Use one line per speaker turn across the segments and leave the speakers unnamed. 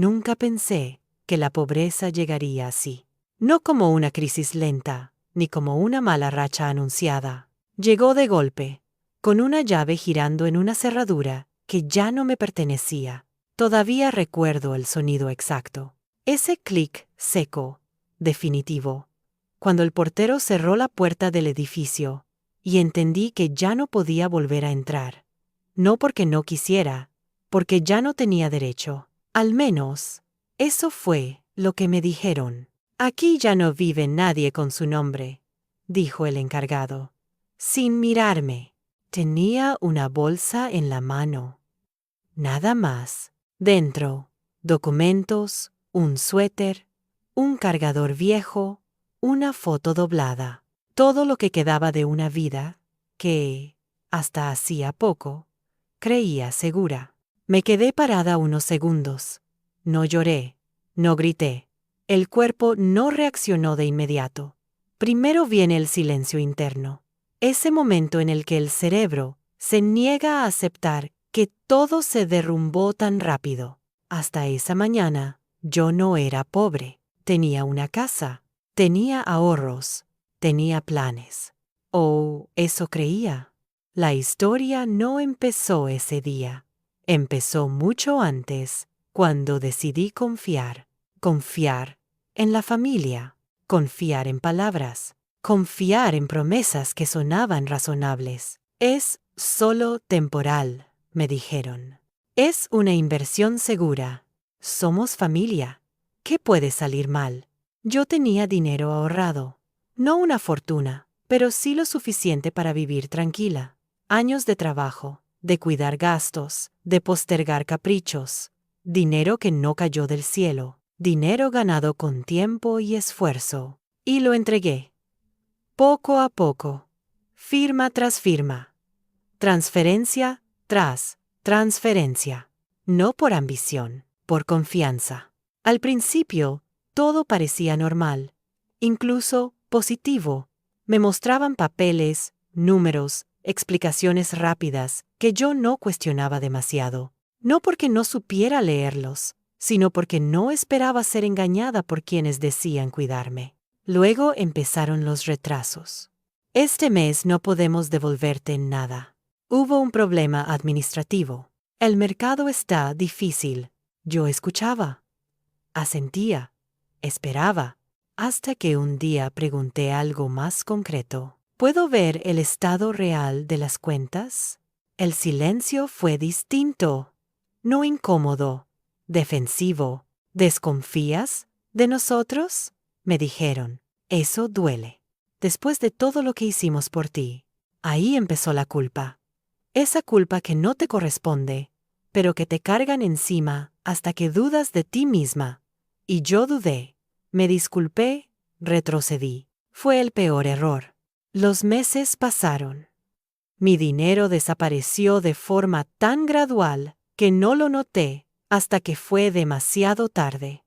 Nunca pensé que la pobreza llegaría así. No como una crisis lenta, ni como una mala racha anunciada. Llegó de golpe, con una llave girando en una cerradura que ya no me pertenecía. Todavía recuerdo el sonido exacto. Ese clic seco, definitivo, cuando el portero cerró la puerta del edificio, y entendí que ya no podía volver a entrar. No porque no quisiera, porque ya no tenía derecho. Al menos, eso fue lo que me dijeron. Aquí ya no vive nadie con su nombre, dijo el encargado, sin mirarme. Tenía una bolsa en la mano. Nada más. Dentro, documentos, un suéter, un cargador viejo, una foto doblada. Todo lo que quedaba de una vida que, hasta hacía poco, creía segura. Me quedé parada unos segundos. No lloré, no grité. El cuerpo no reaccionó de inmediato. Primero viene el silencio interno, ese momento en el que el cerebro se niega a aceptar que todo se derrumbó tan rápido. Hasta esa mañana, yo no era pobre. Tenía una casa, tenía ahorros, tenía planes. O eso creía. La historia no empezó ese día. Empezó mucho antes, cuando decidí confiar. Confiar en la familia, confiar en palabras, confiar en promesas que sonaban razonables. Es solo temporal, me dijeron. Es una inversión segura. Somos familia. ¿Qué puede salir mal? Yo tenía dinero ahorrado. No una fortuna, pero sí lo suficiente para vivir tranquila. Años de trabajo, de cuidar gastos, de postergar caprichos. Dinero que no cayó del cielo. Dinero ganado con tiempo y esfuerzo. Y lo entregué. Poco a poco. Firma tras firma. Transferencia tras transferencia. No por ambición, por confianza. Al principio, todo parecía normal, incluso positivo. Me mostraban papeles, números, explicaciones rápidas que yo no cuestionaba demasiado. No porque no supiera leerlos, sino porque no esperaba ser engañada por quienes decían cuidarme. Luego empezaron los retrasos. Este mes no podemos devolverte nada. Hubo un problema administrativo. El mercado está difícil. Yo escuchaba, asentía, esperaba, hasta que un día pregunté algo más concreto. ¿Puedo ver el estado real de las cuentas? El silencio fue distinto, no incómodo, defensivo. ¿Desconfías de nosotros? Me dijeron. Eso duele. Después de todo lo que hicimos por ti. Ahí empezó la culpa. Esa culpa que no te corresponde, pero que te cargan encima hasta que dudas de ti misma. Y yo dudé. Me disculpé, retrocedí. Fue el peor error. Los meses pasaron. Mi dinero desapareció de forma tan gradual que no lo noté hasta que fue demasiado tarde.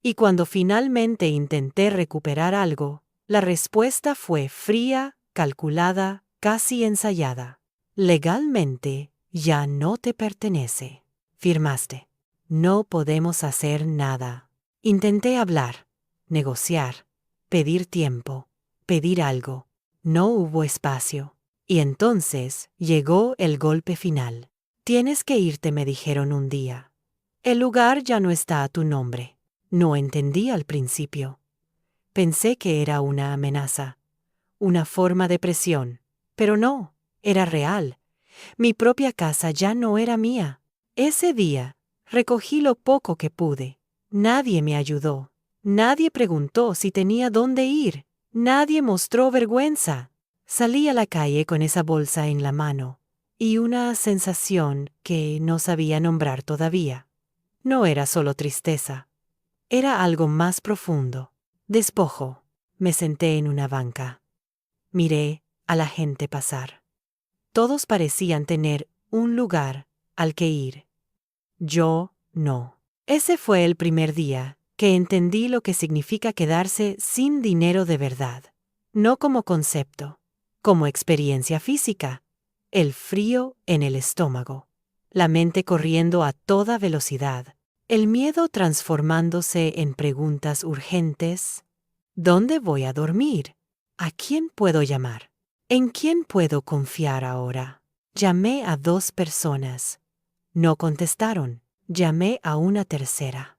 Y cuando finalmente intenté recuperar algo, la respuesta fue fría, calculada, casi ensayada. Legalmente, ya no te pertenece. Firmaste. No podemos hacer nada. Intenté hablar, negociar, pedir tiempo, pedir algo. No hubo espacio. Y entonces llegó el golpe final. Tienes que irte, me dijeron un día. El lugar ya no está a tu nombre. No entendí al principio. Pensé que era una amenaza, una forma de presión, pero no, era real. Mi propia casa ya no era mía. Ese día, recogí lo poco que pude. Nadie me ayudó. Nadie preguntó si tenía dónde ir. Nadie mostró vergüenza. Salí a la calle con esa bolsa en la mano, y una sensación que no sabía nombrar todavía. No era solo tristeza. Era algo más profundo. Despojo. Me senté en una banca. Miré a la gente pasar. Todos parecían tener un lugar al que ir. Yo no. Ese fue el primer día que entendí lo que significa quedarse sin dinero de verdad. No como concepto, como experiencia física. El frío en el estómago. La mente corriendo a toda velocidad. El miedo transformándose en preguntas urgentes. ¿Dónde voy a dormir? ¿A quién puedo llamar? ¿En quién puedo confiar ahora? Llamé a 2 personas. No contestaron. Llamé a una tercera.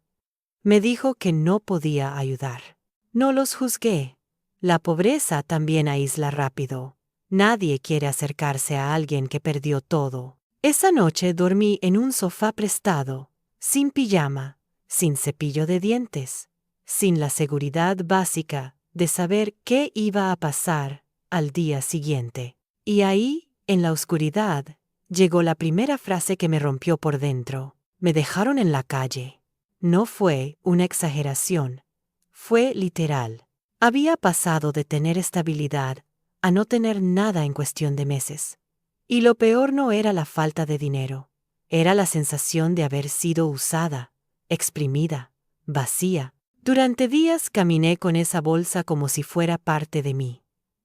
Me dijo que no podía ayudar. No los juzgué. La pobreza también aísla rápido. Nadie quiere acercarse a alguien que perdió todo. Esa noche dormí en un sofá prestado, sin pijama, sin cepillo de dientes, sin la seguridad básica de saber qué iba a pasar al día siguiente. Y ahí, en la oscuridad, llegó la primera frase que me rompió por dentro. Me dejaron en la calle. No fue una exageración, fue literal. Había pasado de tener estabilidad a no tener nada en cuestión de meses. Y lo peor no era la falta de dinero, era la sensación de haber sido usada, exprimida, vacía. Durante días caminé con esa bolsa como si fuera parte de mí.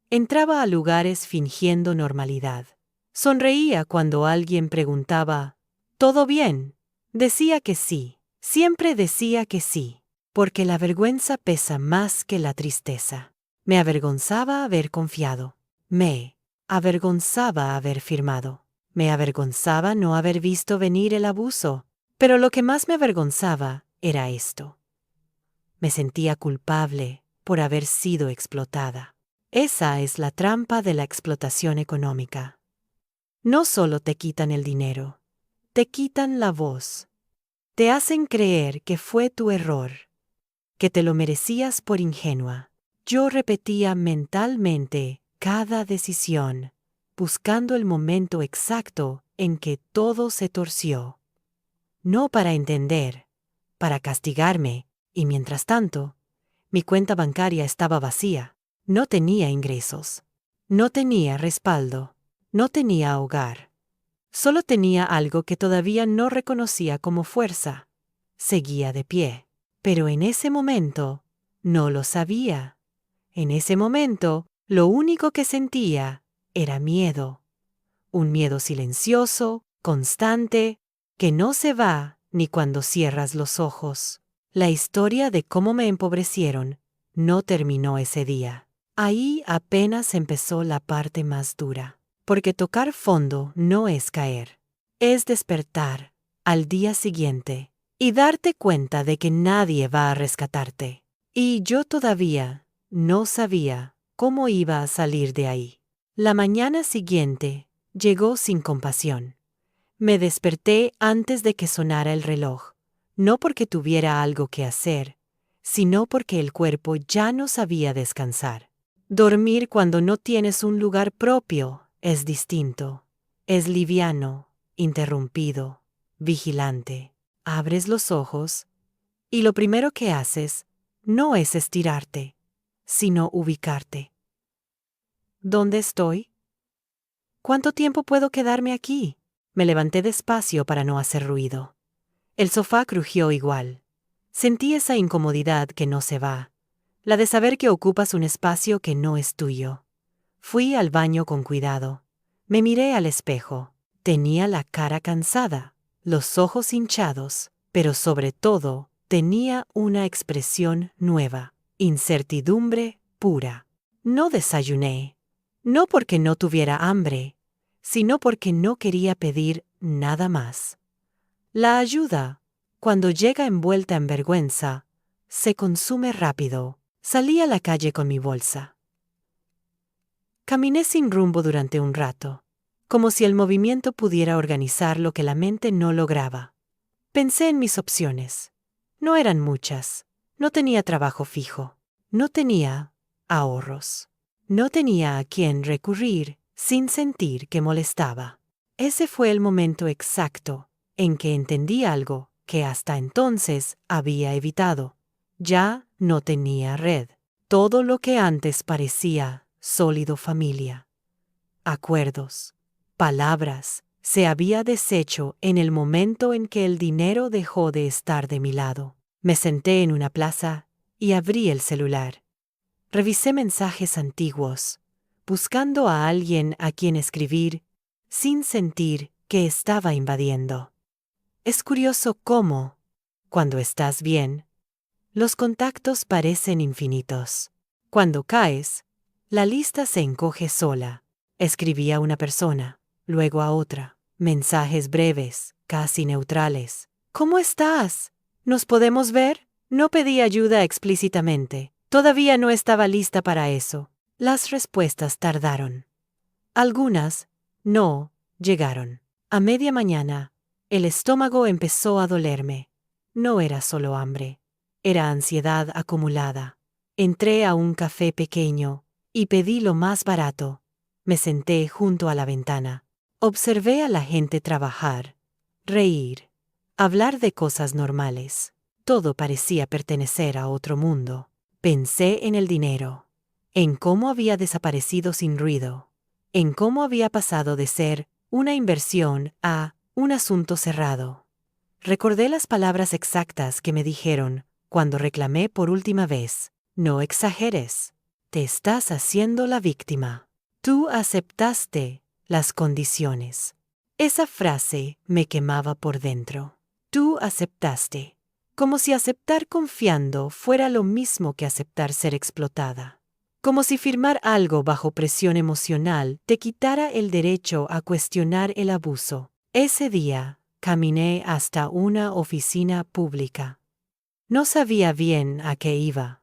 Entraba a lugares fingiendo normalidad. Sonreía cuando alguien preguntaba, ¿todo bien? Decía que sí. Siempre decía que sí, porque la vergüenza pesa más que la tristeza. Me avergonzaba haber confiado. Me avergonzaba haber firmado. Me avergonzaba no haber visto venir el abuso. Pero lo que más me avergonzaba era esto. Me sentía culpable por haber sido explotada. Esa es la trampa de la explotación económica. No solo te quitan el dinero, te quitan la voz. Te hacen creer que fue tu error, que te lo merecías por ingenua. Yo repetía mentalmente cada decisión, buscando el momento exacto en que todo se torció. No para entender, para castigarme, y mientras tanto, mi cuenta bancaria estaba vacía. No tenía ingresos, no tenía respaldo, no tenía hogar. Solo tenía algo que todavía no reconocía como fuerza. Seguía de pie. Pero en ese momento, no lo sabía. En ese momento, lo único que sentía era miedo. Un miedo silencioso, constante, que no se va ni cuando cierras los ojos. La historia de cómo me empobrecieron no terminó ese día. Ahí apenas empezó la parte más dura. Porque tocar fondo no es caer, es despertar al día siguiente y darte cuenta de que nadie va a rescatarte. Y yo todavía no sabía cómo iba a salir de ahí. La mañana siguiente llegó sin compasión. Me desperté antes de que sonara el reloj, no porque tuviera algo que hacer, sino porque el cuerpo ya no sabía descansar. Dormir cuando no tienes un lugar propio es distinto. Es liviano, interrumpido, vigilante. Abres los ojos y lo primero que haces no es estirarte, sino ubicarte. ¿Dónde estoy? ¿Cuánto tiempo puedo quedarme aquí? Me levanté despacio para no hacer ruido. El sofá crujió igual. Sentí esa incomodidad que no se va, la de saber que ocupas un espacio que no es tuyo. Fui al baño con cuidado. Me miré al espejo. Tenía la cara cansada, los ojos hinchados, pero sobre todo tenía una expresión nueva, incertidumbre pura. No desayuné, no porque no tuviera hambre, sino porque no quería pedir nada más. La ayuda, cuando llega envuelta en vergüenza, se consume rápido. Salí a la calle con mi bolsa. Caminé sin rumbo durante un rato, como si el movimiento pudiera organizar lo que la mente no lograba. Pensé en mis opciones. No eran muchas. No tenía trabajo fijo. No tenía ahorros. No tenía a quién recurrir sin sentir que molestaba. Ese fue el momento exacto en que entendí algo que hasta entonces había evitado. Ya no tenía red. Todo lo que antes parecía sólido familia, acuerdos, palabras, se había deshecho en el momento en que el dinero dejó de estar de mi lado. Me senté en una plaza y abrí el celular. Revisé mensajes antiguos, buscando a alguien a quien escribir, sin sentir que estaba invadiendo. Es curioso cómo, Cuando estás bien, los contactos parecen infinitos. Cuando caes, la lista se encoge sola. Escribí a una persona, luego a otra. Mensajes breves, casi neutrales. ¿Cómo estás? ¿Nos podemos ver? No pedí ayuda explícitamente. Todavía no estaba lista para eso. Las respuestas tardaron. Algunas no llegaron. A media mañana, el estómago empezó a dolerme. No era solo hambre, era ansiedad acumulada. Entré a un café pequeño y pedí lo más barato. Me senté junto a la ventana. Observé a la gente trabajar, reír, hablar de cosas normales. Todo parecía pertenecer a otro mundo. Pensé en el dinero, en cómo había desaparecido sin ruido, en cómo había pasado de ser una inversión a un asunto cerrado. Recordé las palabras exactas que me dijeron cuando reclamé por última vez. No exageres. Te estás haciendo la víctima. Tú aceptaste las condiciones. Esa frase me quemaba por dentro. Tú aceptaste. Como si aceptar confiando fuera lo mismo que aceptar ser explotada. Como si firmar algo bajo presión emocional te quitara el derecho a cuestionar el abuso. Ese día, caminé hasta una oficina pública. No sabía bien a qué iba.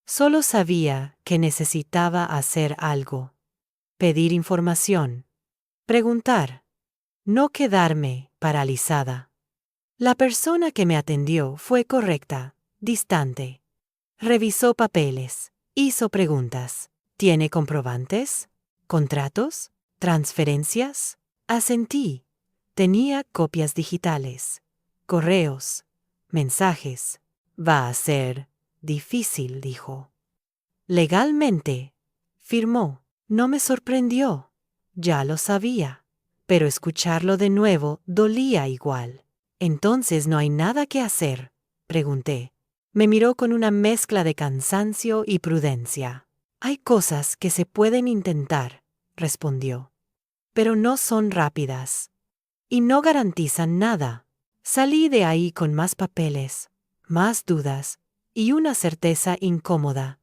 Solo sabía que necesitaba hacer algo. Pedir información. Preguntar. No quedarme paralizada. La persona que me atendió fue correcta, distante. Revisó papeles. Hizo preguntas. ¿Tiene comprobantes? ¿Contratos? ¿Transferencias? Asentí. Tenía copias digitales. Correos. Mensajes. Va a ser difícil, dijo. Legalmente. Firmó. No me sorprendió. Ya lo sabía. Pero escucharlo de nuevo dolía igual. ¿Entonces no hay nada que hacer?, pregunté. Me miró con una mezcla de cansancio y prudencia. Hay cosas que se pueden intentar, respondió. Pero no son rápidas. Y no garantizan nada. Salí de ahí con más papeles, más dudas y una certeza incómoda.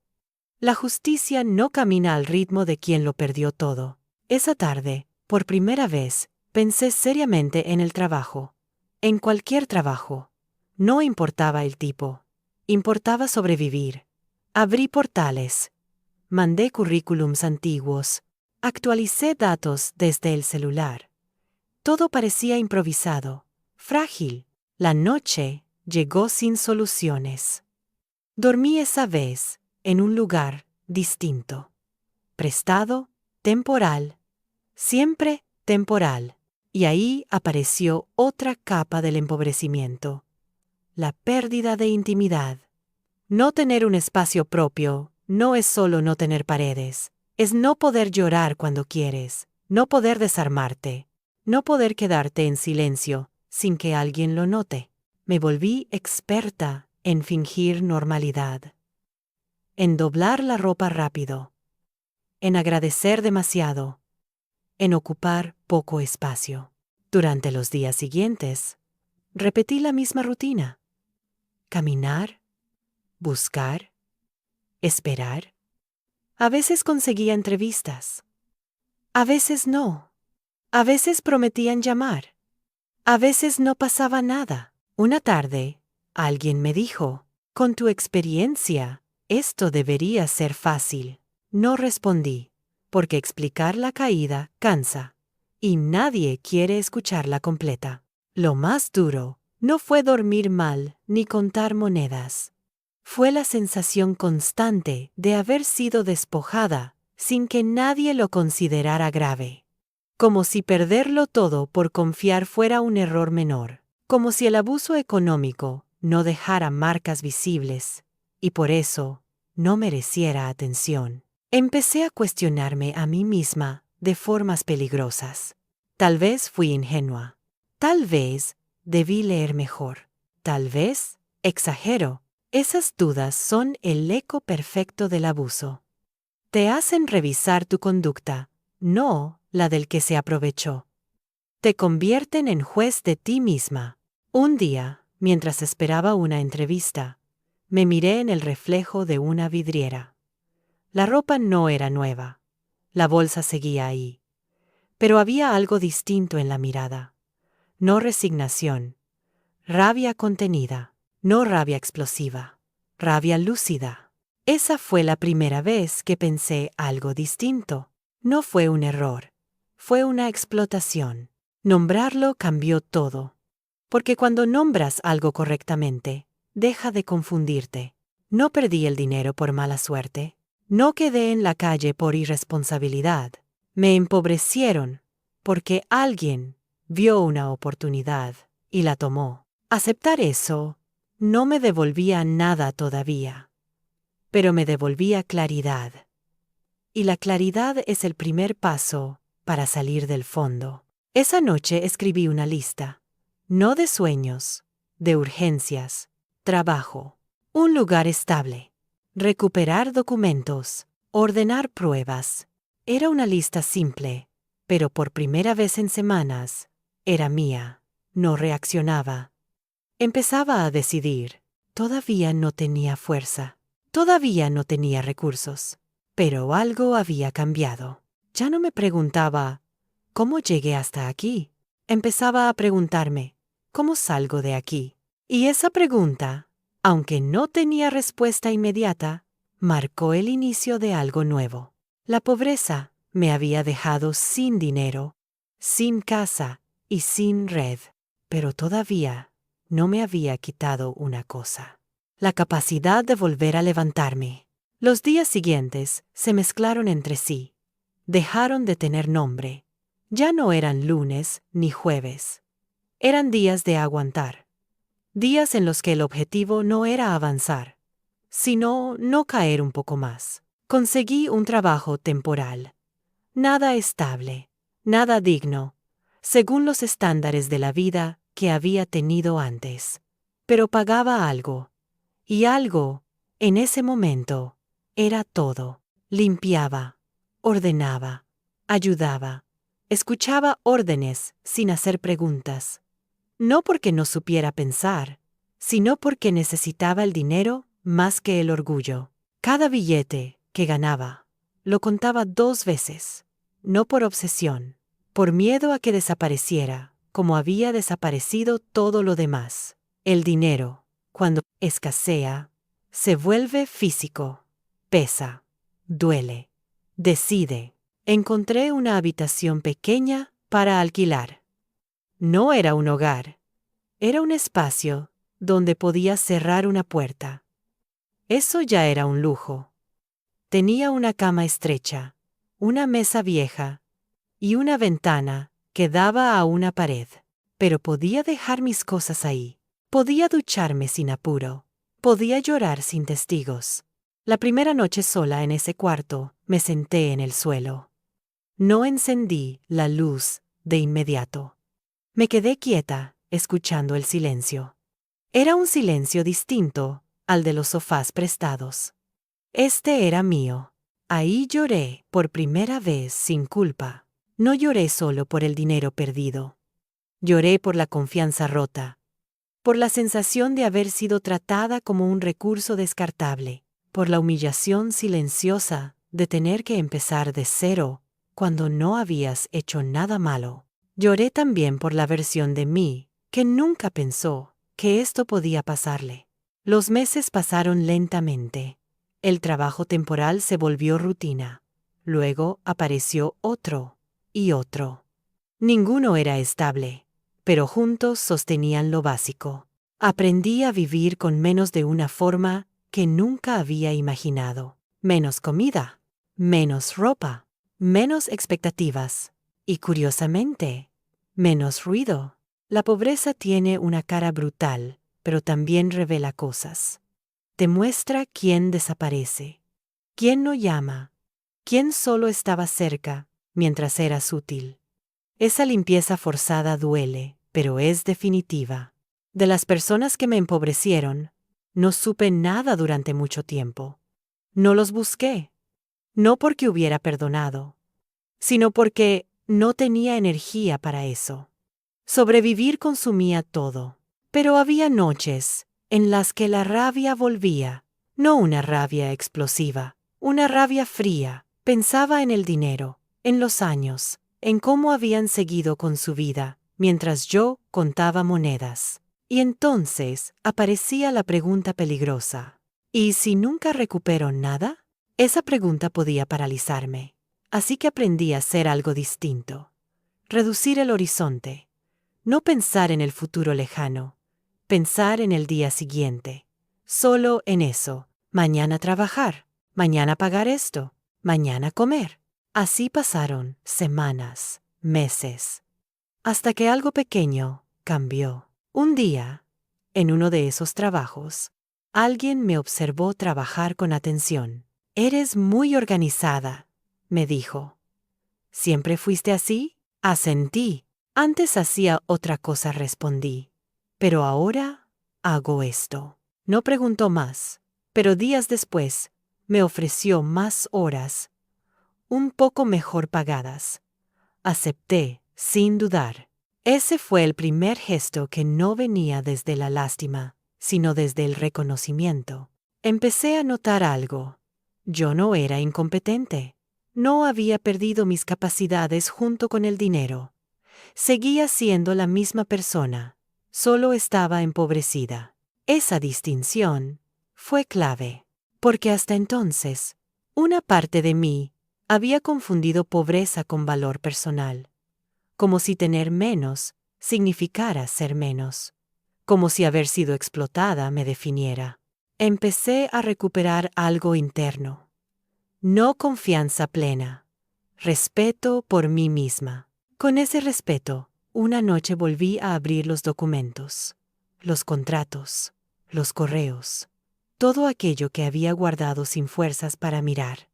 La justicia no camina al ritmo de quien lo perdió todo. Esa tarde, por primera vez, pensé seriamente en el trabajo. En cualquier trabajo. No importaba el tipo. Importaba sobrevivir. Abrí portales. Mandé currículums antiguos. Actualicé datos desde el celular. Todo parecía improvisado, frágil. La noche llegó sin soluciones. Dormí esa vez en un lugar distinto. Prestado, temporal, siempre temporal. Y ahí apareció otra capa del empobrecimiento. La pérdida de intimidad. No tener un espacio propio no es solo no tener paredes. Es no poder llorar cuando quieres, no poder desarmarte, no poder quedarte en silencio sin que alguien lo note. Me volví experta en fingir normalidad, en doblar la ropa rápido, en agradecer demasiado, en ocupar poco espacio. Durante los días siguientes, repetí la misma rutina. Caminar, buscar, esperar. A veces conseguía entrevistas. A veces no. A veces prometían llamar. A veces no pasaba nada. Una tarde, alguien me dijo, con tu experiencia, esto debería ser fácil. No respondí, porque explicar la caída cansa, y nadie quiere escucharla completa. Lo más duro no fue dormir mal ni contar monedas. Fue la sensación constante de haber sido despojada sin que nadie lo considerara grave. Como si perderlo todo por confiar fuera un error menor. Como si el abuso económico no dejara marcas visibles y por eso no mereciera atención. Empecé a cuestionarme a mí misma de formas peligrosas. Tal vez fui ingenua. Tal vez debí leer mejor. Tal vez exagero. Esas dudas son el eco perfecto del abuso. Te hacen revisar tu conducta, no la del que se aprovechó. Te convierten en juez de ti misma. Un día, Mientras esperaba una entrevista, me miré en el reflejo de una vidriera. La ropa no era nueva. La bolsa seguía ahí. Pero había algo distinto en la mirada. No resignación. Rabia contenida. No rabia explosiva. Rabia lúcida. Esa fue la primera vez que pensé algo distinto. No fue un error. Fue una explotación. Nombrarlo cambió todo. Porque cuando nombras algo correctamente, deja de confundirte. No perdí el dinero por mala suerte. No quedé en la calle por irresponsabilidad. Me empobrecieron porque alguien vio una oportunidad y la tomó. Aceptar eso no me devolvía nada todavía, pero me devolvía claridad. Y la claridad es el primer paso para salir del fondo. Esa noche escribí una lista, no de sueños, de urgencias, trabajo, un lugar estable, recuperar documentos, ordenar pruebas. Era una lista simple, pero por primera vez en semanas, era mía. No reaccionaba. Empezaba a decidir. Todavía no tenía fuerza. Todavía no tenía recursos. Pero algo había cambiado. Ya no me preguntaba, ¿cómo llegué hasta aquí? Empezaba a preguntarme, ¿cómo salgo de aquí? Y esa pregunta, aunque no tenía respuesta inmediata, marcó el inicio de algo nuevo. La pobreza me había dejado sin dinero, sin casa y sin red, pero todavía no me había quitado una cosa: la capacidad de volver a levantarme. Los días siguientes se mezclaron entre sí. Dejaron de tener nombre. Ya no eran lunes ni jueves. Eran días de aguantar. Días en los que el objetivo no era avanzar, sino no caer un poco más. Conseguí un trabajo temporal. Nada estable, nada digno, según los estándares de la vida que había tenido antes. Pero pagaba algo. Y algo, en ese momento, era todo. Limpiaba, ordenaba, ayudaba, escuchaba órdenes sin hacer preguntas. No porque no supiera pensar, sino porque necesitaba el dinero más que el orgullo. Cada billete que ganaba, lo contaba 2 veces, no por obsesión, por miedo a que desapareciera, como había desaparecido todo lo demás. El dinero, cuando escasea, se vuelve físico, pesa, duele, decide. Encontré una habitación pequeña para alquilar. No era un hogar, era un espacio donde podía cerrar una puerta. Eso ya era un lujo. Tenía una cama estrecha, una mesa vieja y una ventana que daba a una pared. Pero podía dejar mis cosas ahí. Podía ducharme sin apuro. Podía llorar sin testigos. La primera noche sola en ese cuarto, me senté en el suelo. No encendí la luz de inmediato. Me quedé quieta, escuchando el silencio. Era un silencio distinto al de los sofás prestados. Este era mío. Ahí lloré por primera vez sin culpa. No lloré solo por el dinero perdido. Lloré por la confianza rota, por la sensación de haber sido tratada como un recurso descartable, por la humillación silenciosa de tener que empezar de cero cuando no habías hecho nada malo. Lloré también por la versión de mí que nunca pensó que esto podía pasarle. Los meses pasaron lentamente. El trabajo temporal se volvió rutina. Luego apareció otro y otro. Ninguno era estable, pero juntos sostenían lo básico. Aprendí a vivir con menos de una forma que nunca había imaginado. Menos comida, menos ropa, menos expectativas y, curiosamente, menos ruido. La pobreza tiene una cara brutal, pero también revela cosas. Te muestra quién desaparece, quién no llama, quién solo estaba cerca mientras eras útil. Esa limpieza forzada duele, pero es definitiva. De las personas que me empobrecieron, no supe nada durante mucho tiempo. No los busqué, no porque hubiera perdonado, sino porque no tenía energía para eso. Sobrevivir consumía todo. Pero había noches en las que la rabia volvía, no una rabia explosiva, una rabia fría. Pensaba en el dinero, en los años, en cómo habían seguido con su vida, mientras yo contaba monedas. Y entonces aparecía la pregunta peligrosa. ¿Y si nunca recupero nada? Esa pregunta podía paralizarme. Así que aprendí a hacer algo distinto. Reducir el horizonte. No pensar en el futuro lejano. Pensar en el día siguiente. Solo en eso. Mañana trabajar. Mañana pagar esto. Mañana comer. Así pasaron semanas, meses, hasta que algo pequeño cambió. Un día, en uno de esos trabajos, alguien me observó trabajar con atención. «Eres muy organizada», me dijo. «¿Siempre fuiste así?» Asentí. «Antes hacía otra cosa», respondí. «Pero ahora hago esto». No preguntó más, pero días después me ofreció más horas, un poco mejor pagadas. Acepté, sin dudar. Ese fue el primer gesto que no venía desde la lástima, sino desde el reconocimiento. Empecé a notar algo. Yo no era incompetente. No había perdido mis capacidades junto con el dinero. Seguía siendo la misma persona, solo estaba empobrecida. Esa distinción fue clave, porque hasta entonces, una parte de mí había confundido pobreza con valor personal, como si tener menos significara ser menos, como si haber sido explotada me definiera. Empecé a recuperar algo interno, no confianza plena, respeto por mí misma. Con ese respeto, una noche volví a abrir los documentos, los contratos, los correos, todo aquello que había guardado sin fuerzas para mirar.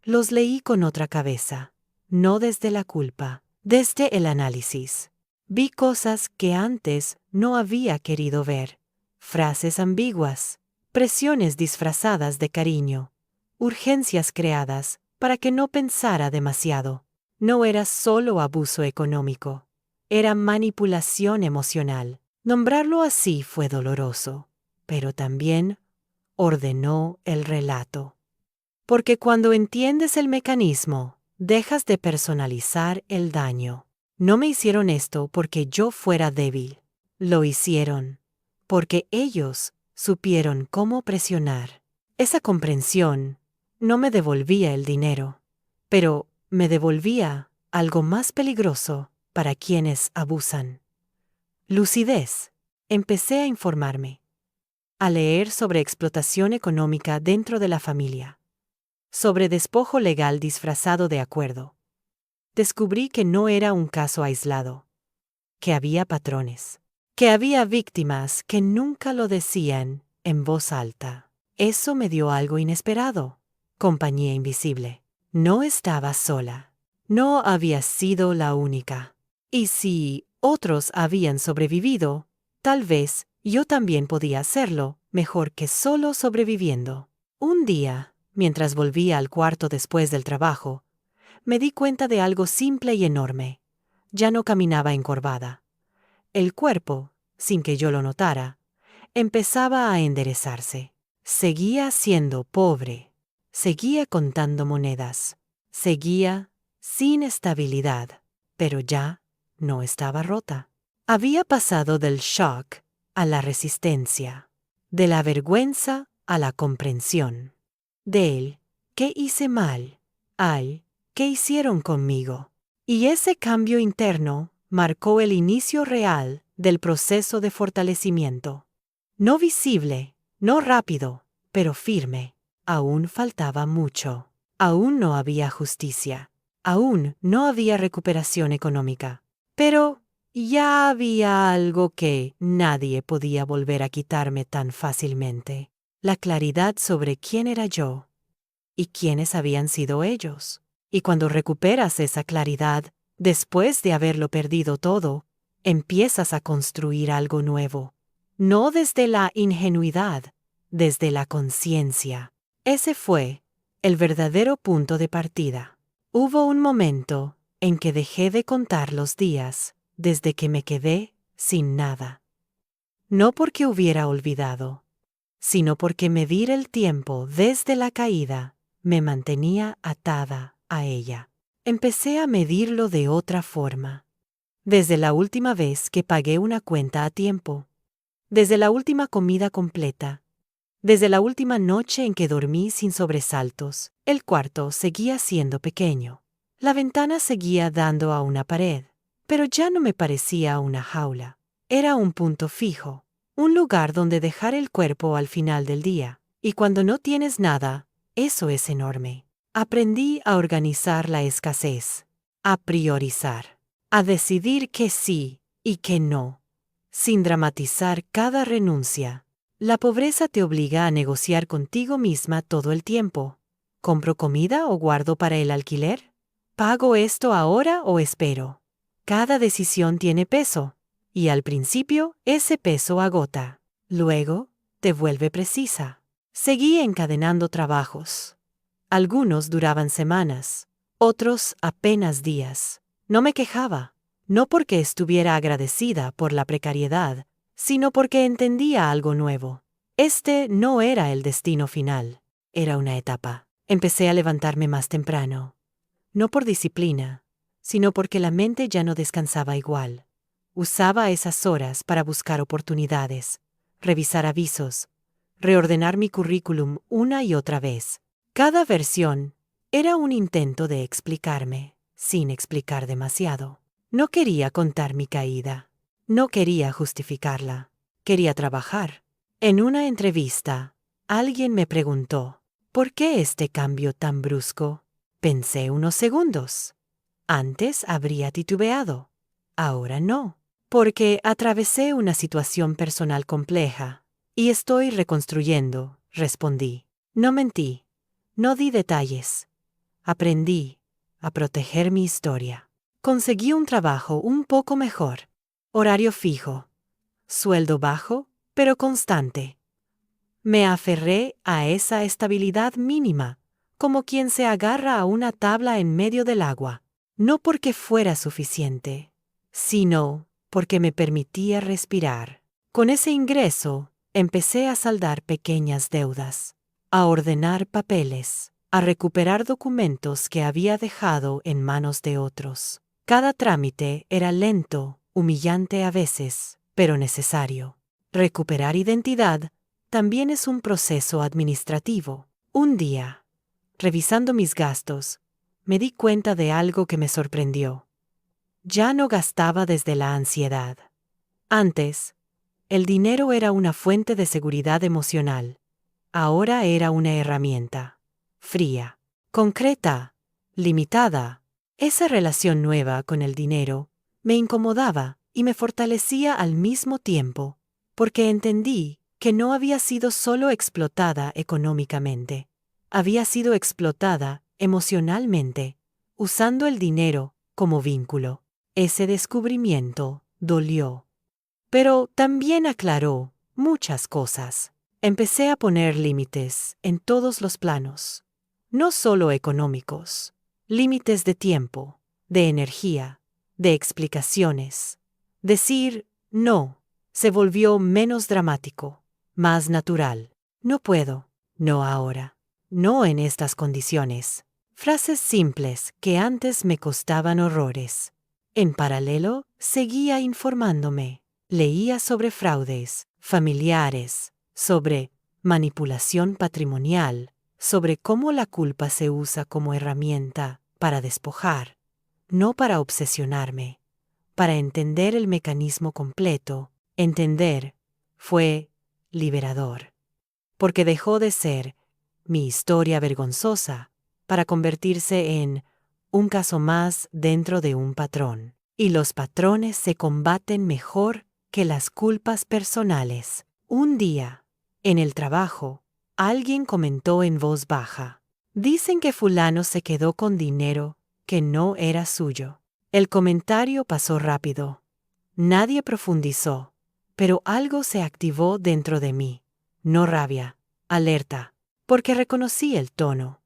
Los leí con otra cabeza, no desde la culpa, desde el análisis. Vi cosas que antes no había querido ver, frases ambiguas, presiones disfrazadas de cariño, urgencias creadas para que no pensara demasiado. No era solo abuso económico, era manipulación emocional. Nombrarlo así fue doloroso, pero también ordenó el relato. Porque cuando entiendes el mecanismo, dejas de personalizar el daño. No me hicieron esto porque yo fuera débil. Lo hicieron porque ellos supieron cómo presionar. Esa comprensión no me devolvía el dinero, pero me devolvía algo más peligroso para quienes abusan. Lucidez. Empecé a informarme, a leer sobre explotación económica dentro de la familia, sobre despojo legal disfrazado de acuerdo. Descubrí que no era un caso aislado, que había patrones, que había víctimas que nunca lo decían en voz alta. Eso me dio algo inesperado. Compañía invisible. No estaba sola. No había sido la única. Y si otros habían sobrevivido, tal vez yo también podía hacerlo mejor que solo sobreviviendo. Un día, mientras volvía al cuarto después del trabajo, me di cuenta de algo simple y enorme. Ya no caminaba encorvada. El cuerpo, sin que yo lo notara, empezaba a enderezarse. Seguía siendo pobre. Seguía contando monedas. Seguía sin estabilidad, pero ya no estaba rota. Había pasado del shock a la resistencia, de la vergüenza a la comprensión, del «¿qué hice mal?» al «¿qué hicieron conmigo?». Y ese cambio interno marcó el inicio real del proceso de fortalecimiento. No visible, no rápido, pero firme. Aún faltaba mucho. Aún no había justicia. Aún no había recuperación económica. Pero ya había algo que nadie podía volver a quitarme tan fácilmente. La claridad sobre quién era yo y quiénes habían sido ellos. Y cuando recuperas esa claridad, después de haberlo perdido todo, empiezas a construir algo nuevo. No desde la ingenuidad, desde la conciencia. Ese fue el verdadero punto de partida. Hubo un momento en que dejé de contar los días desde que me quedé sin nada. no porque hubiera olvidado, sino porque medir el tiempo desde la caída me mantenía atada a ella. Empecé a medirlo de otra forma. Desde la última vez que pagué una cuenta a tiempo. Desde la última comida completa. Desde la última noche en que dormí sin sobresaltos. El cuarto seguía siendo pequeño. La ventana seguía dando a una pared, pero ya no me parecía una jaula. Era un punto fijo, un lugar donde dejar el cuerpo al final del día. Y cuando no tienes nada, eso es enorme. Aprendí a organizar la escasez, a priorizar, a decidir que sí y que no, sin dramatizar cada renuncia. La pobreza te obliga a negociar contigo misma todo el tiempo. ¿Compro comida o guardo para el alquiler? ¿Pago esto ahora o espero? Cada decisión tiene peso, y al principio ese peso agota. Luego, te vuelve precisa. Seguí encadenando trabajos. Algunos duraban semanas, otros apenas días. No me quejaba, no porque estuviera agradecida por la precariedad, sino porque entendía algo nuevo. Este no era el destino final, era una etapa. Empecé a levantarme más temprano, no por disciplina, sino porque la mente ya no descansaba igual. Usaba esas horas para buscar oportunidades, revisar avisos, reordenar mi currículum una y otra vez. Cada versión era un intento de explicarme, sin explicar demasiado. No quería contar mi caída. No quería justificarla. Quería trabajar. En una entrevista, alguien me preguntó, ¿por qué este cambio tan brusco? Pensé unos segundos. Antes habría titubeado. Ahora no. Porque atravesé una situación personal compleja. Y estoy reconstruyendo, respondí. No mentí. No di detalles. Aprendí a proteger mi historia. Conseguí un trabajo un poco mejor. Horario fijo. Sueldo bajo, pero constante. Me aferré a esa estabilidad mínima, como quien se agarra a una tabla en medio del agua. No porque fuera suficiente, sino porque me permitía respirar. Con ese ingreso, empecé a saldar pequeñas deudas, a ordenar papeles, a recuperar documentos que había dejado en manos de otros. Cada trámite era lento, humillante a veces, pero necesario. Recuperar identidad también es un proceso administrativo. Un día, revisando mis gastos, me di cuenta de algo que me sorprendió. Ya no gastaba desde la ansiedad. Antes, el dinero era una fuente de seguridad emocional. Ahora era una herramienta. Fría, concreta, limitada. Esa relación nueva con el dinero me incomodaba y me fortalecía al mismo tiempo, porque entendí que no había sido solo explotada económicamente. Había sido explotada emocionalmente, usando el dinero como vínculo. Ese descubrimiento dolió. Pero también aclaró muchas cosas. Empecé a poner límites en todos los planos, no solo económicos, límites de tiempo, de energía, de explicaciones. Decir no se volvió menos dramático, más natural. No puedo, no ahora, no en estas condiciones. Frases simples que antes me costaban horrores. En paralelo, seguía informándome. Leía sobre fraudes familiares, sobre manipulación patrimonial, sobre cómo la culpa se usa como herramienta para despojar, no para obsesionarme, para entender el mecanismo completo. Entender fue liberador, porque dejó de ser mi historia vergonzosa para convertirse en un caso más dentro de un patrón. Y los patrones se combaten mejor que las culpas personales. Un día, en el trabajo, alguien comentó en voz baja: dicen que fulano se quedó con dinero que no era suyo. El comentario pasó rápido. Nadie profundizó, pero algo se activó dentro de mí. No rabia, alerta, porque reconocí el tono.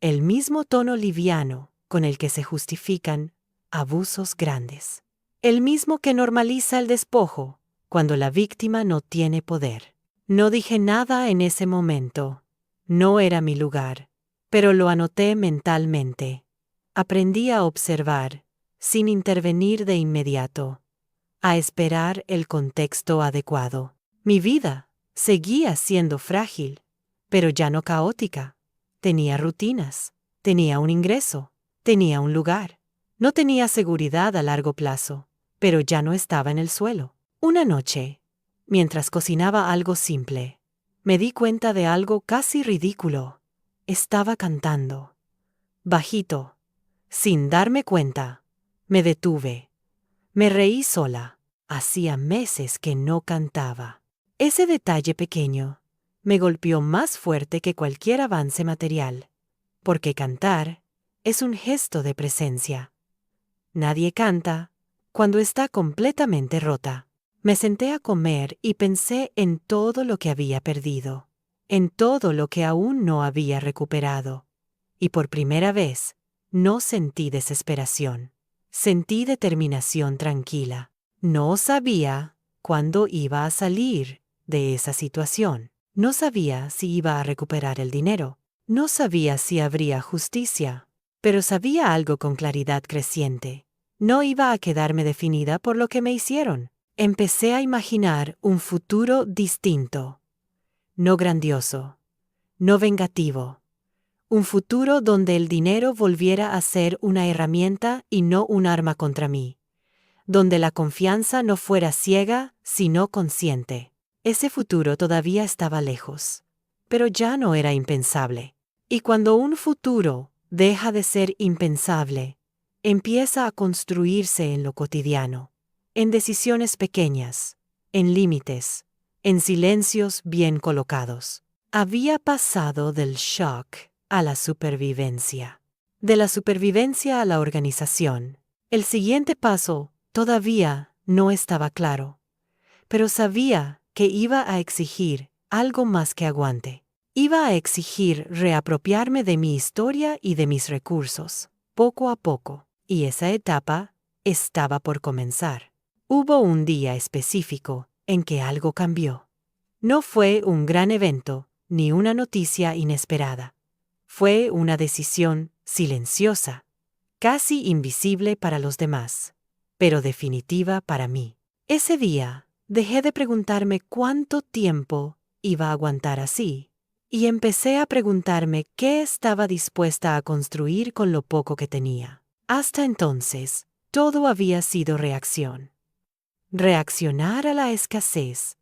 El mismo tono liviano con el que se justifican abusos grandes. El mismo que normaliza el despojo cuando la víctima no tiene poder. No dije nada en ese momento. No era mi lugar, pero lo anoté mentalmente. Aprendí a observar, sin intervenir de inmediato, a esperar el contexto adecuado. Mi vida seguía siendo frágil, pero ya no caótica. Tenía rutinas, tenía un ingreso, tenía un lugar. No tenía seguridad a largo plazo, pero ya no estaba en el suelo. Una noche, mientras cocinaba algo simple, me di cuenta de algo casi ridículo. Estaba cantando. Bajito. Sin darme cuenta, me detuve. Me reí sola. Hacía meses que no cantaba. Ese detalle pequeño me golpeó más fuerte que cualquier avance material, porque cantar es un gesto de presencia. Nadie canta cuando está completamente rota. Me senté a comer y pensé en todo lo que había perdido, en todo lo que aún no había recuperado. Y por primera vez, no sentí desesperación. Sentí determinación tranquila. No sabía cuándo iba a salir de esa situación. No sabía si iba a recuperar el dinero. No sabía si habría justicia. Pero sabía algo con claridad creciente. No iba a quedarme definida por lo que me hicieron. Empecé a imaginar un futuro distinto. No grandioso. No vengativo. Un futuro donde el dinero volviera a ser una herramienta y no un arma contra mí. Donde la confianza no fuera ciega, sino consciente. Ese futuro todavía estaba lejos, pero ya no era impensable. Y cuando un futuro deja de ser impensable, empieza a construirse en lo cotidiano, en decisiones pequeñas, en límites, en silencios bien colocados. Había pasado del shock a la supervivencia, de la supervivencia a la organización. El siguiente paso todavía no estaba claro, pero sabía que iba a exigir algo más que aguante. Iba a exigir reapropiarme de mi historia y de mis recursos, poco a poco, y esa etapa estaba por comenzar. Hubo un día específico en que algo cambió. No fue un gran evento, ni una noticia inesperada. Fue una decisión silenciosa, casi invisible para los demás, pero definitiva para mí. Ese día, dejé de preguntarme cuánto tiempo iba a aguantar así, y empecé a preguntarme qué estaba dispuesta a construir con lo poco que tenía. Hasta entonces, todo había sido reacción. Reaccionar a la escasez,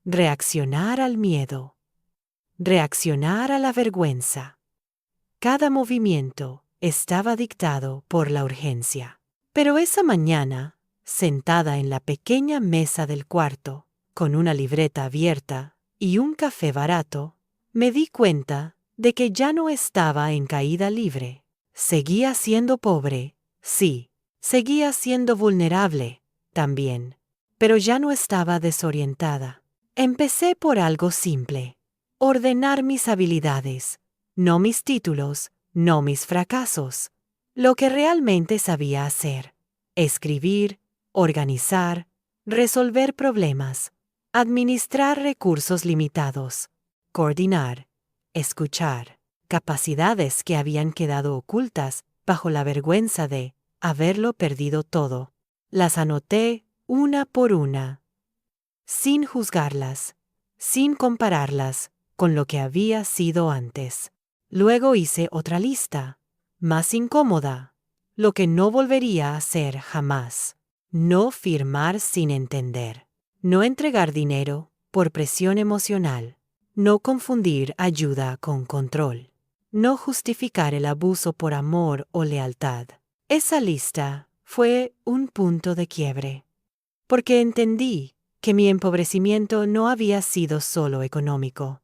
reaccionar al miedo, reaccionar a la vergüenza. Cada movimiento estaba dictado por la urgencia. Pero esa mañana, sentada en la pequeña mesa del cuarto, con una libreta abierta y un café barato, me di cuenta de que ya no estaba en caída libre. Seguía siendo pobre, sí. Seguía siendo vulnerable, también. Pero ya no estaba desorientada. Empecé por algo simple. Ordenar mis habilidades, no mis títulos, no mis fracasos. Lo que realmente sabía hacer. Escribir, organizar, resolver problemas, administrar recursos limitados, coordinar, escuchar, capacidades que habían quedado ocultas bajo la vergüenza de haberlo perdido todo. Las anoté una por una, sin juzgarlas, sin compararlas con lo que había sido antes. Luego hice otra lista, más incómoda, lo que no volvería a hacer jamás. No firmar sin entender. No entregar dinero por presión emocional. No confundir ayuda con control. No justificar el abuso por amor o lealtad. Esa lista fue un punto de quiebre. Porque entendí que mi empobrecimiento no había sido solo económico.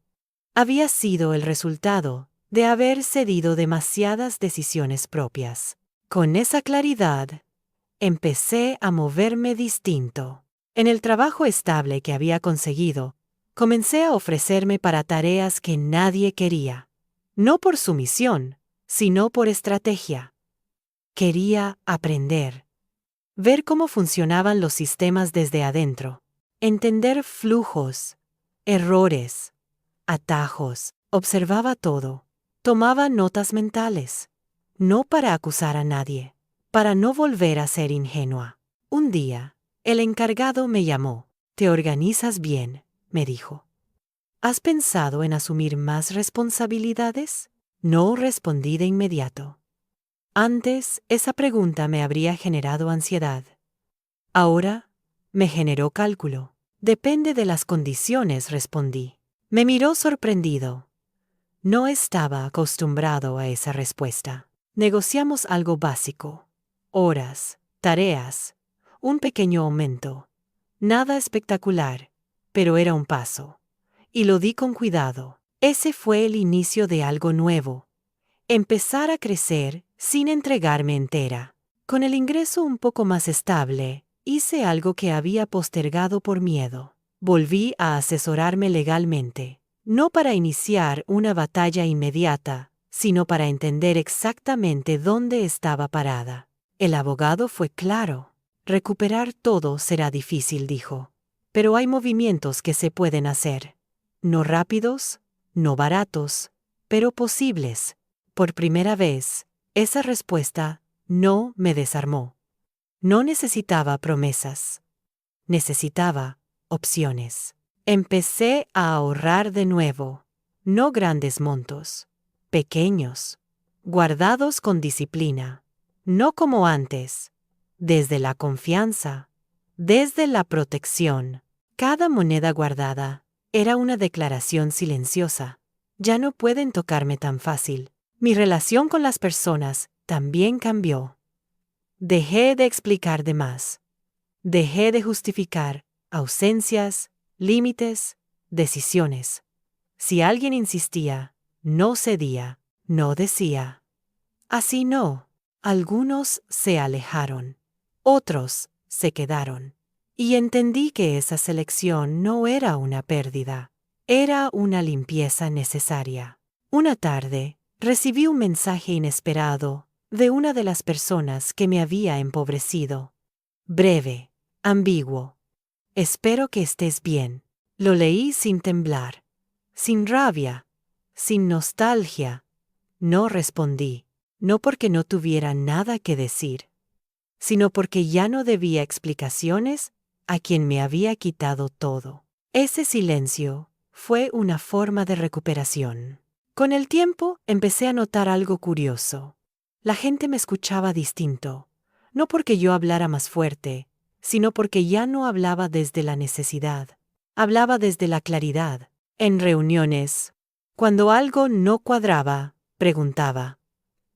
Había sido el resultado de haber cedido demasiadas decisiones propias. Con esa claridad, empecé a moverme distinto. En el trabajo estable que había conseguido, comencé a ofrecerme para tareas que nadie quería. No por sumisión, sino por estrategia. Quería aprender. Ver cómo funcionaban los sistemas desde adentro. entender flujos, errores, atajos. Observaba todo. Tomaba notas mentales. No para acusar a nadie, para no volver a ser ingenua. Un día, el encargado me llamó. «¿Te organizas bien?», me dijo. «¿Has pensado en asumir más responsabilidades?». No respondí de inmediato. Antes, esa pregunta me habría generado ansiedad. Ahora, me generó cálculo. «Depende de las condiciones», respondí. Me miró sorprendido. No estaba acostumbrado a esa respuesta. Negociamos algo básico. Horas, tareas, un pequeño aumento. Nada espectacular, pero era un paso. Y lo di con cuidado. Ese fue el inicio de algo nuevo. Empezar a crecer sin entregarme entera. Con el ingreso un poco más estable, hice algo que había postergado por miedo. Volví a asesorarme legalmente. No para iniciar una batalla inmediata, sino para entender exactamente dónde estaba parada. El abogado fue claro. «Recuperar todo será difícil», dijo. «Pero hay movimientos que se pueden hacer. No rápidos, no baratos, pero posibles». Por primera vez, esa respuesta no me desarmó. No necesitaba promesas. Necesitaba opciones. Empecé a ahorrar de nuevo. No grandes montos. Pequeños. Guardados con disciplina. No como antes. Desde la confianza. Desde la protección. Cada moneda guardada era una declaración silenciosa. Ya no pueden tocarme tan fácil. Mi relación con las personas también cambió. Dejé de explicar de más. Dejé de justificar ausencias, límites, decisiones. Si alguien insistía, no cedía, no decía. Así no. Algunos se alejaron. Otros se quedaron. Y entendí que esa selección no era una pérdida. Era una limpieza necesaria. Una tarde, recibí un mensaje inesperado de una de las personas que me había empobrecido. Breve, ambiguo. «Espero que estés bien». Lo leí sin temblar, sin rabia, sin nostalgia. No respondí, no porque no tuviera nada que decir, sino porque ya no debía explicaciones a quien me había quitado todo. Ese silencio fue una forma de recuperación. Con el tiempo empecé a notar algo curioso. La gente me escuchaba distinto, no porque yo hablara más fuerte, sino porque ya no hablaba desde la necesidad, hablaba desde la claridad. En reuniones, cuando algo no cuadraba, preguntaba.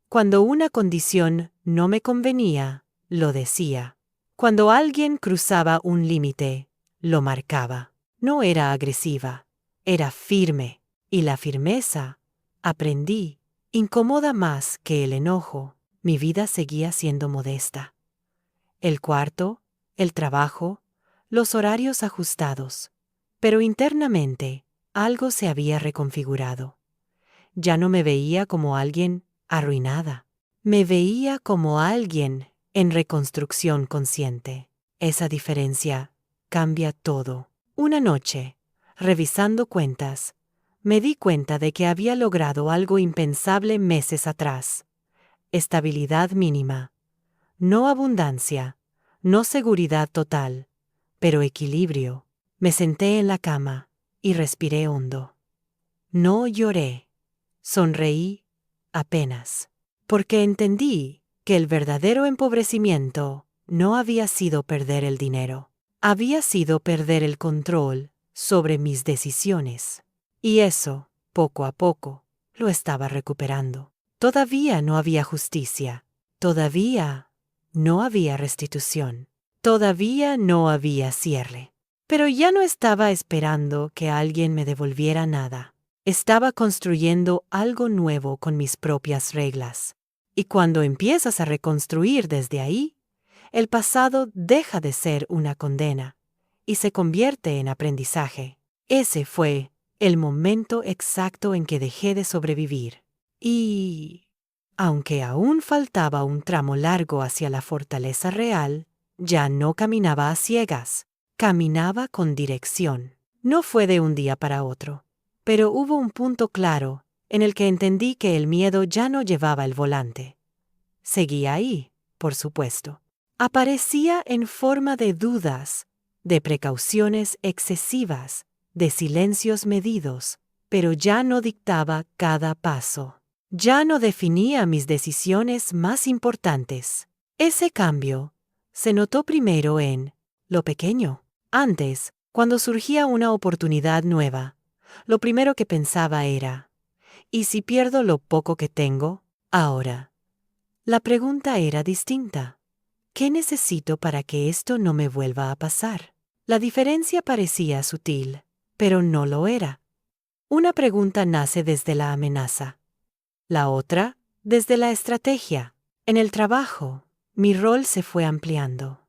Cuando una condición no me convenía, lo decía. Cuando alguien cruzaba un límite, lo marcaba. No era agresiva, era firme, y la firmeza, aprendí, incomoda más que el enojo. Mi vida seguía siendo modesta. El cuarto, el trabajo, los horarios ajustados. Pero internamente, algo se había reconfigurado. Ya no me veía como alguien arruinada. Me veía como alguien en reconstrucción consciente. Esa diferencia cambia todo. Una noche, revisando cuentas, me di cuenta de que había logrado algo impensable meses atrás. Estabilidad mínima. No abundancia, no seguridad total, pero equilibrio. Me senté en la cama y respiré hondo. No lloré. Sonreí apenas, porque entendí que el verdadero empobrecimiento no había sido perder el dinero, había sido perder el control sobre mis decisiones. Y eso, poco a poco, lo estaba recuperando. Todavía no había justicia, todavía no había restitución, todavía no había cierre. Pero ya no estaba esperando que alguien me devolviera nada. Estaba construyendo algo nuevo con mis propias reglas. Y cuando empiezas a reconstruir desde ahí, el pasado deja de ser una condena y se convierte en aprendizaje. Ese fue el momento exacto en que dejé de sobrevivir. Y, aunque aún faltaba un tramo largo hacia la fortaleza real, ya no caminaba a ciegas. Caminaba con dirección. No fue de un día para otro, pero hubo un punto claro en el que entendí que el miedo ya no llevaba el volante. Seguía ahí, por supuesto. Aparecía en forma de dudas, de precauciones excesivas, de silencios medidos, pero ya no dictaba cada paso. Ya no definía mis decisiones más importantes. Ese cambio se notó primero en lo pequeño. Antes, cuando surgía una oportunidad nueva, lo primero que pensaba era, ¿y si pierdo lo poco que tengo? Ahora, la pregunta era distinta. ¿Qué necesito para que esto no me vuelva a pasar? La diferencia parecía sutil, pero no lo era. Una pregunta nace desde la amenaza. La otra, desde la estrategia. En el trabajo, mi rol se fue ampliando.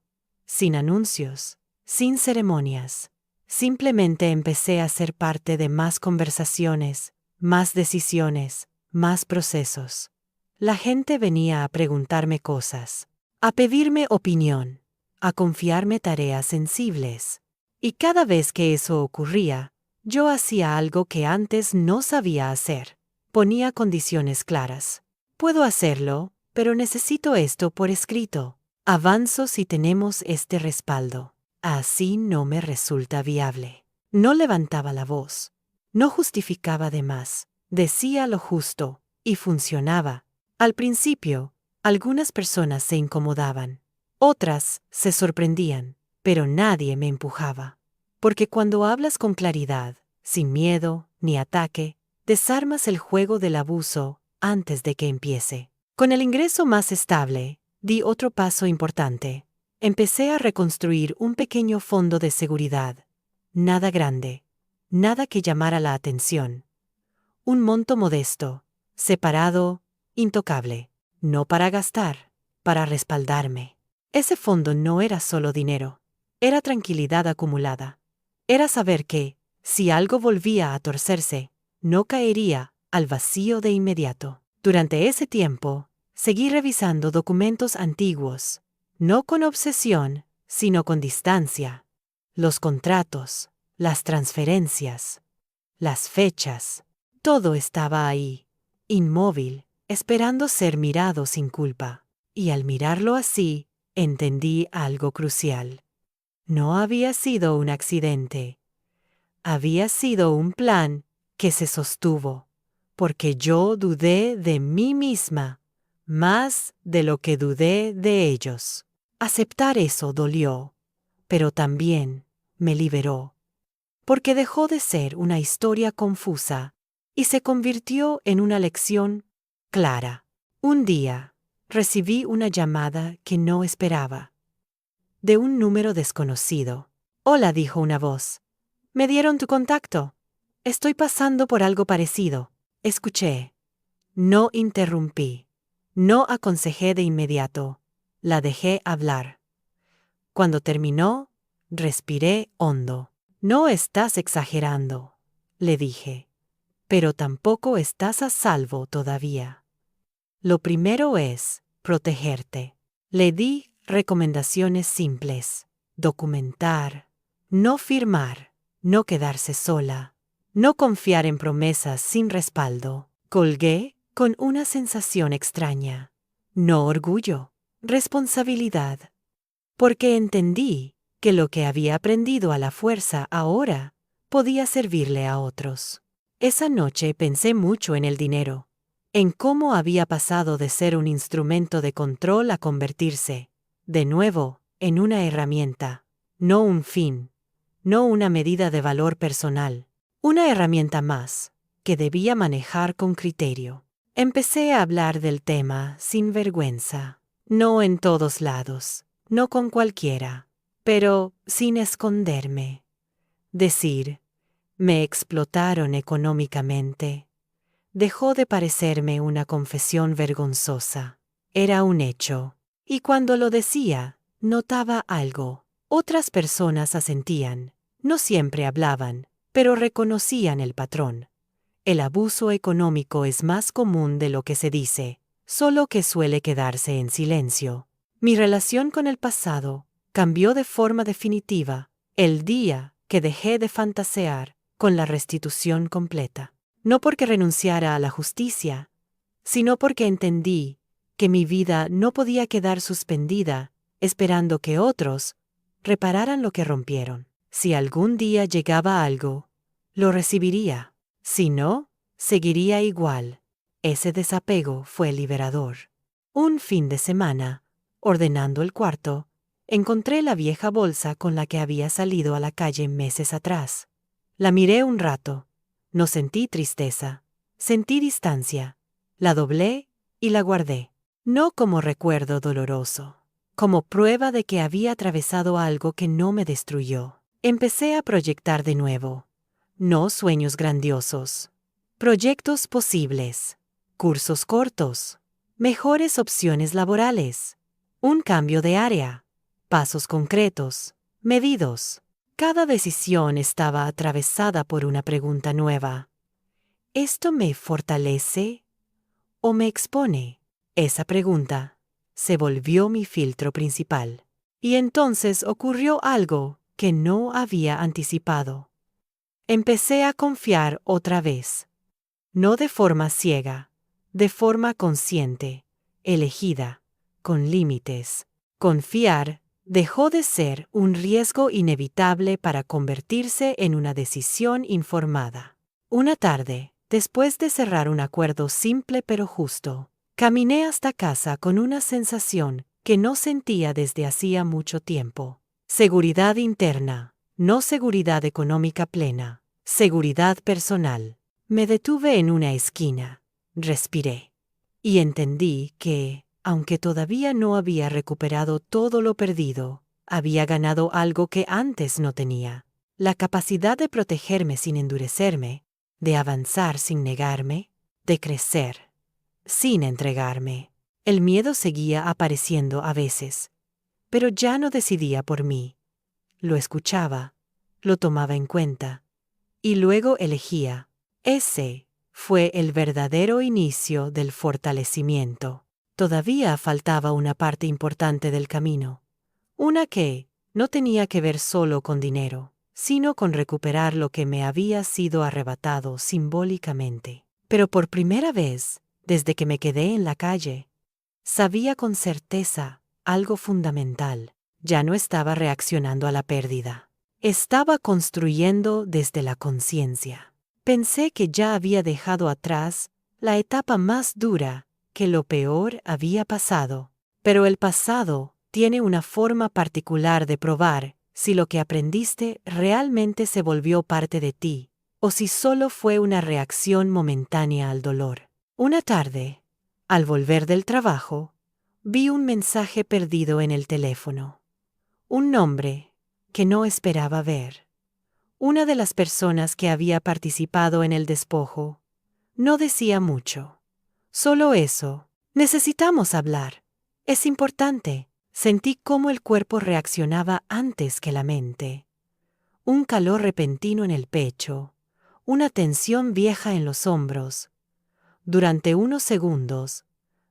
Sin anuncios, sin ceremonias. Simplemente empecé a ser parte de más conversaciones, más decisiones, más procesos. La gente venía a preguntarme cosas, a pedirme opinión, a confiarme tareas sensibles. Y cada vez que eso ocurría, yo hacía algo que antes no sabía hacer. Ponía condiciones claras. Puedo hacerlo, pero necesito esto por escrito. Avanzo si tenemos este respaldo. Así no me resulta viable. No levantaba la voz. No justificaba de más. Decía lo justo, y funcionaba. Al principio, algunas personas se incomodaban. Otras se sorprendían, pero nadie me empujaba. Porque cuando hablas con claridad, sin miedo ni ataque, desarmas el juego del abuso antes de que empiece. Con el ingreso más estable, di otro paso importante. Empecé a reconstruir un pequeño fondo de seguridad. Nada grande, nada que llamara la atención. Un monto modesto, separado, intocable. No para gastar, para respaldarme. Ese fondo no era solo dinero, era tranquilidad acumulada. Era saber que, si algo volvía a torcerse, no caería al vacío de inmediato. Durante ese tiempo, seguí revisando documentos antiguos, no con obsesión, sino con distancia. Los contratos, las transferencias, las fechas, todo estaba ahí, inmóvil, esperando ser mirado sin culpa. Y al mirarlo así, entendí algo crucial. No había sido un accidente. Había sido un plan que se sostuvo, porque yo dudé de mí misma, más de lo que dudé de ellos. Aceptar eso dolió, pero también me liberó, porque dejó de ser una historia confusa y se convirtió en una lección clara. Un día, recibí una llamada que no esperaba, de un número desconocido. Hola, dijo una voz. Me dieron tu contacto. Estoy pasando por algo parecido. Escuché. No interrumpí. No aconsejé de inmediato. La dejé hablar. Cuando terminó, respiré hondo. No estás exagerando, le dije. Pero tampoco estás a salvo todavía. Lo primero es protegerte. Le di recomendaciones simples. Documentar. No firmar. No quedarse sola. No confiar en promesas sin respaldo. Colgué con una sensación extraña. No orgullo. Responsabilidad. Porque entendí que lo que había aprendido a la fuerza ahora podía servirle a otros. Esa noche pensé mucho en el dinero, en cómo había pasado de ser un instrumento de control a convertirse, de nuevo, en una herramienta, no un fin, no una medida de valor personal, una herramienta más, que debía manejar con criterio. Empecé a hablar del tema sin vergüenza, no en todos lados, no con cualquiera, pero sin esconderme. Decir, me explotaron económicamente, dejó de parecerme una confesión vergonzosa. Era un hecho. Y cuando lo decía, notaba algo. Otras personas asentían. No siempre hablaban, pero reconocían el patrón. El abuso económico es más común de lo que se dice, solo que suele quedarse en silencio. Mi relación con el pasado cambió de forma definitiva El día que dejé de fantasear con la restitución completa. No porque renunciara a la justicia, sino porque entendí que mi vida no podía quedar suspendida esperando que otros repararan lo que rompieron. Si algún día llegaba algo, lo recibiría. Si no, seguiría igual. Ese desapego fue liberador. Un fin de semana, ordenando el cuarto, encontré la vieja bolsa con la que había salido a la calle meses atrás. La miré un rato. No sentí tristeza, sentí distancia. La doblé y la guardé. No como recuerdo doloroso, como prueba de que había atravesado algo que no me destruyó. Empecé a proyectar de nuevo. No sueños grandiosos. Proyectos posibles. Cursos cortos. Mejores opciones laborales. Un cambio de área. Pasos concretos. Medidos. Cada decisión estaba atravesada por una pregunta nueva. ¿Esto me fortalece o me expone? Esa pregunta se volvió mi filtro principal. Y entonces ocurrió algo que no había anticipado. Empecé a confiar otra vez. No de forma ciega, de forma consciente, elegida, con límites. Confiar dejó de ser un riesgo inevitable para convertirse en una decisión informada. Una tarde, después de cerrar un acuerdo simple pero justo, caminé hasta casa con una sensación que no sentía desde hacía mucho tiempo. Seguridad interna, no seguridad económica plena, seguridad personal. Me detuve en una esquina, respiré, y entendí que, aunque todavía no había recuperado todo lo perdido, había ganado algo que antes no tenía: la capacidad de protegerme sin endurecerme, de avanzar sin negarme, de crecer sin entregarme. El miedo seguía apareciendo a veces, pero ya no decidía por mí. Lo escuchaba, lo tomaba en cuenta, y luego elegía. Ese fue el verdadero inicio del fortalecimiento. Todavía faltaba una parte importante del camino, una que no tenía que ver solo con dinero, sino con recuperar lo que me había sido arrebatado simbólicamente. Pero por primera vez, desde que me quedé en la calle, sabía con certeza algo fundamental. Ya no estaba reaccionando a la pérdida. Estaba construyendo desde la conciencia. Pensé que ya había dejado atrás la etapa más dura, que lo peor había pasado. Pero el pasado tiene una forma particular de probar si lo que aprendiste realmente se volvió parte de ti, o si solo fue una reacción momentánea al dolor. Una tarde, al volver del trabajo, vi un mensaje perdido en el teléfono. Un nombre que no esperaba ver. Una de las personas que había participado en el despojo. No decía mucho. Solo eso: necesitamos hablar. Es importante. Sentí cómo el cuerpo reaccionaba antes que la mente. Un calor repentino en el pecho, una tensión vieja en los hombros. Durante unos segundos,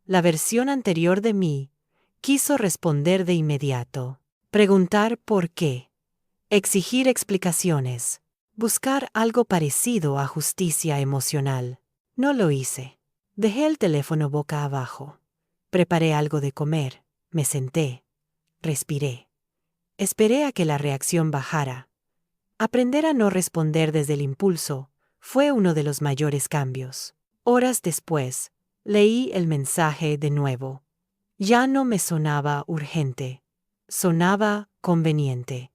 la versión anterior de mí quiso responder de inmediato, preguntar por qué, exigir explicaciones, buscar algo parecido a justicia emocional. No lo hice. Dejé el teléfono boca abajo. Preparé algo de comer, me senté, respiré. Esperé a que la reacción bajara. Aprender a no responder desde el impulso fue uno de los mayores cambios. Horas después, leí el mensaje de nuevo. Ya no me sonaba urgente, sonaba conveniente.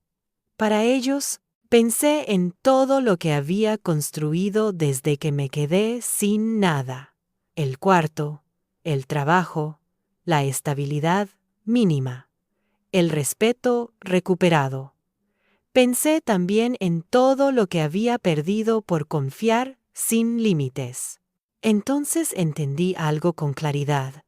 Para ellos, pensé en todo lo que había construido desde que me quedé sin nada: el cuarto, el trabajo, la estabilidad mínima, el respeto recuperado. Pensé también en todo lo que había perdido por confiar sin límites. Entonces entendí algo con claridad.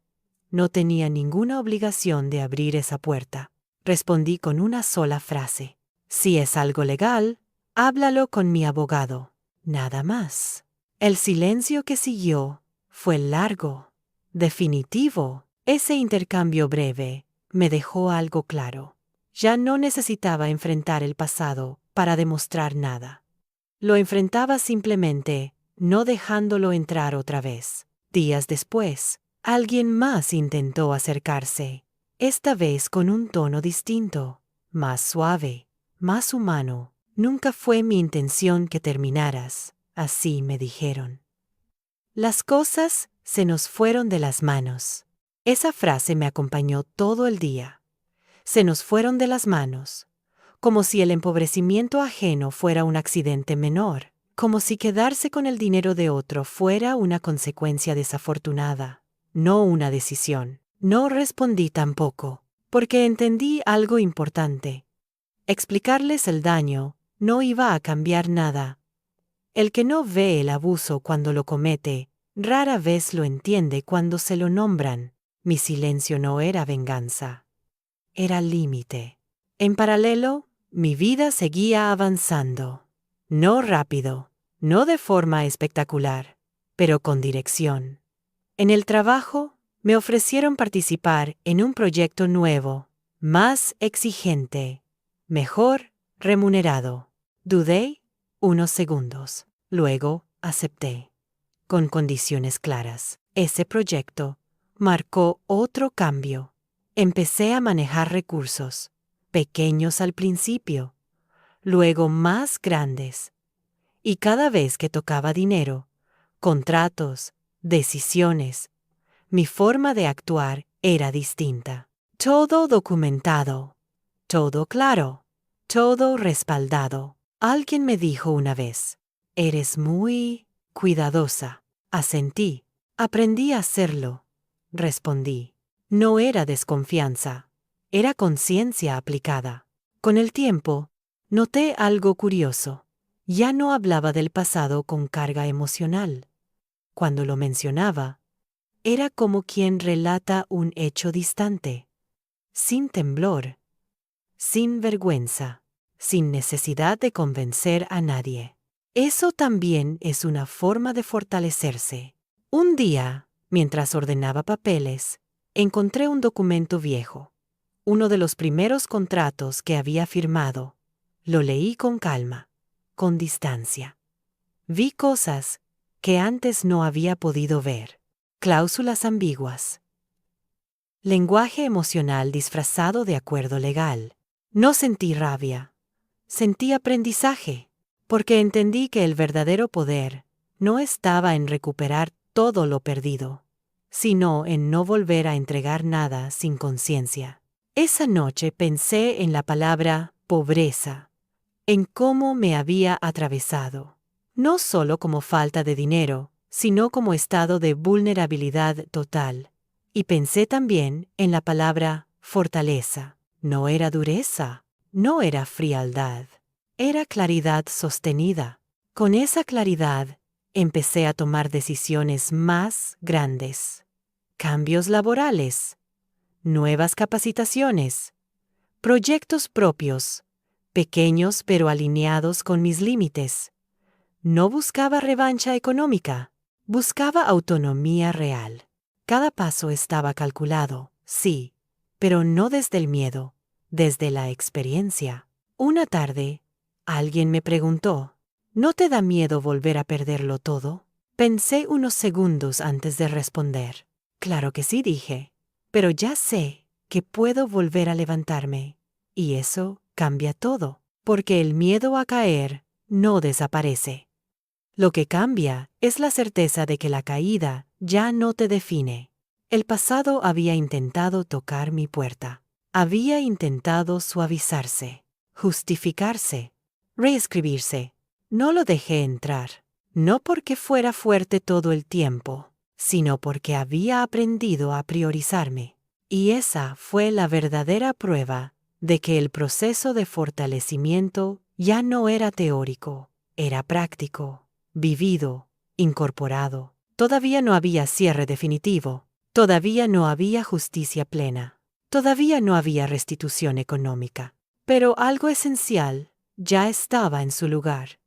No tenía ninguna obligación de abrir esa puerta. Respondí con una sola frase: si es algo legal, háblalo con mi abogado. Nada más. El silencio que siguió fue largo, definitivo. Ese intercambio breve me dejó algo claro. Ya no necesitaba enfrentar el pasado para demostrar nada. Lo enfrentaba simplemente, no dejándolo entrar otra vez. Días después, alguien más intentó acercarse, esta vez con un tono distinto, más suave, más humano. Nunca fue mi intención que terminaras, así me dijeron. Las cosas se nos fueron de las manos. Esa frase me acompañó todo el día. Se nos fueron de las manos, como si el empobrecimiento ajeno fuera un accidente menor, como si quedarse con el dinero de otro fuera una consecuencia desafortunada, no una decisión. No respondí tampoco, porque entendí algo importante. Explicarles el daño no iba a cambiar nada. El que no ve el abuso cuando lo comete, rara vez lo entiende cuando se lo nombran. Mi silencio no era venganza. Era límite. En paralelo, mi vida seguía avanzando. No rápido, no de forma espectacular, pero con dirección. En el trabajo, me ofrecieron participar en un proyecto nuevo, más exigente, mejor remunerado. Dudé unos segundos. Luego, acepté. Con condiciones claras. Ese proyecto marcó otro cambio. Empecé a manejar recursos, pequeños al principio, luego más grandes. Y cada vez que tocaba dinero, contratos, decisiones, mi forma de actuar era distinta. Todo documentado, todo claro, todo respaldado. Alguien me dijo una vez, eres muy cuidadosa. Asentí. Aprendí a hacerlo. Respondí. No era desconfianza, era conciencia aplicada. Con el tiempo, noté algo curioso. Ya no hablaba del pasado con carga emocional. Cuando lo mencionaba, era como quien relata un hecho distante, sin temblor, sin vergüenza, sin necesidad de convencer a nadie. Eso también es una forma de fortalecerse. Un día, mientras ordenaba papeles, encontré un documento viejo, uno de los primeros contratos que había firmado. Lo leí con calma, con distancia. Vi cosas que antes no había podido ver. Cláusulas ambiguas. Lenguaje emocional disfrazado de acuerdo legal. No sentí rabia. Sentí aprendizaje, porque entendí que el verdadero poder no estaba en recuperar todo lo perdido, sino en no volver a entregar nada sin conciencia. Esa noche pensé en la palabra pobreza, en cómo me había atravesado, no solo como falta de dinero, sino como estado de vulnerabilidad total. Y pensé también en la palabra fortaleza. No era dureza, no era frialdad, era claridad sostenida. Con esa claridad, empecé a tomar decisiones más grandes. Cambios laborales, nuevas capacitaciones, proyectos propios, pequeños pero alineados con mis límites. No buscaba revancha económica, buscaba autonomía real. Cada paso estaba calculado, sí, pero no desde el miedo, desde la experiencia. Una tarde, alguien me preguntó, ¿no te da miedo volver a perderlo todo? Pensé unos segundos antes de responder. Claro que sí, dije, pero ya sé que puedo volver a levantarme. Y eso cambia todo, porque el miedo a caer no desaparece. Lo que cambia es la certeza de que la caída ya no te define. El pasado había intentado tocar mi puerta. Había intentado suavizarse, justificarse, reescribirse. No lo dejé entrar, no porque fuera fuerte todo el tiempo, sino porque había aprendido a priorizarme. Y esa fue la verdadera prueba de que el proceso de fortalecimiento ya no era teórico, era práctico. Vivido, incorporado. Todavía no había cierre definitivo, todavía no había justicia plena, todavía no había restitución económica, pero algo esencial ya estaba en su lugar.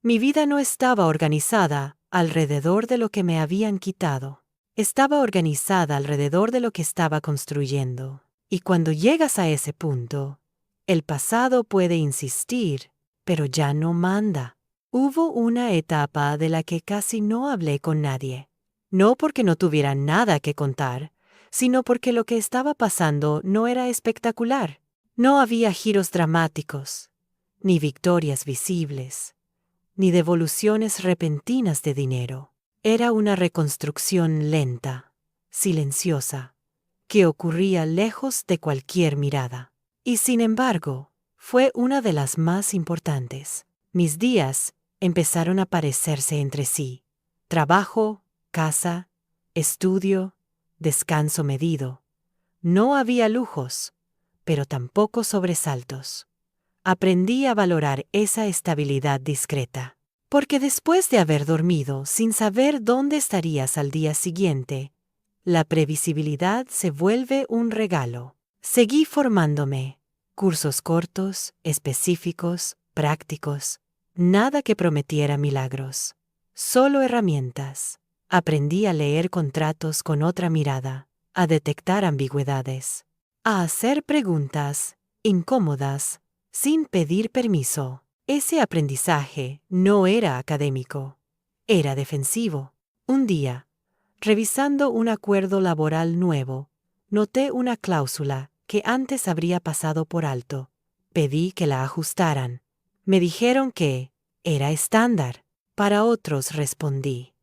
Mi vida no estaba organizada alrededor de lo que me habían quitado, estaba organizada alrededor de lo que estaba construyendo. Y cuando llegas a ese punto, El pasado puede insistir, pero ya no manda. Hubo una etapa de la que casi no hablé con nadie. No porque no tuviera nada que contar, sino porque lo que estaba pasando no era espectacular. No había giros dramáticos, ni victorias visibles, ni devoluciones repentinas de dinero. Era una reconstrucción lenta, silenciosa, que ocurría lejos de cualquier mirada. Y sin embargo, fue una de las más importantes. Mis días empezaron a parecerse entre sí. Trabajo, casa, estudio, descanso medido. No había lujos, pero tampoco sobresaltos. Aprendí a valorar esa estabilidad discreta. Porque después de haber dormido sin saber dónde estarías al día siguiente, la previsibilidad se vuelve un regalo. Seguí formándome. Cursos cortos, específicos, prácticos. Nada que prometiera milagros. Solo herramientas. Aprendí a leer contratos con otra mirada, a detectar ambigüedades, a hacer preguntas incómodas sin pedir permiso. Ese aprendizaje no era académico, era defensivo. Un día, revisando un acuerdo laboral nuevo, noté una cláusula que antes habría pasado por alto. Pedí que la ajustaran. Me dijeron que era estándar. Para otros respondí.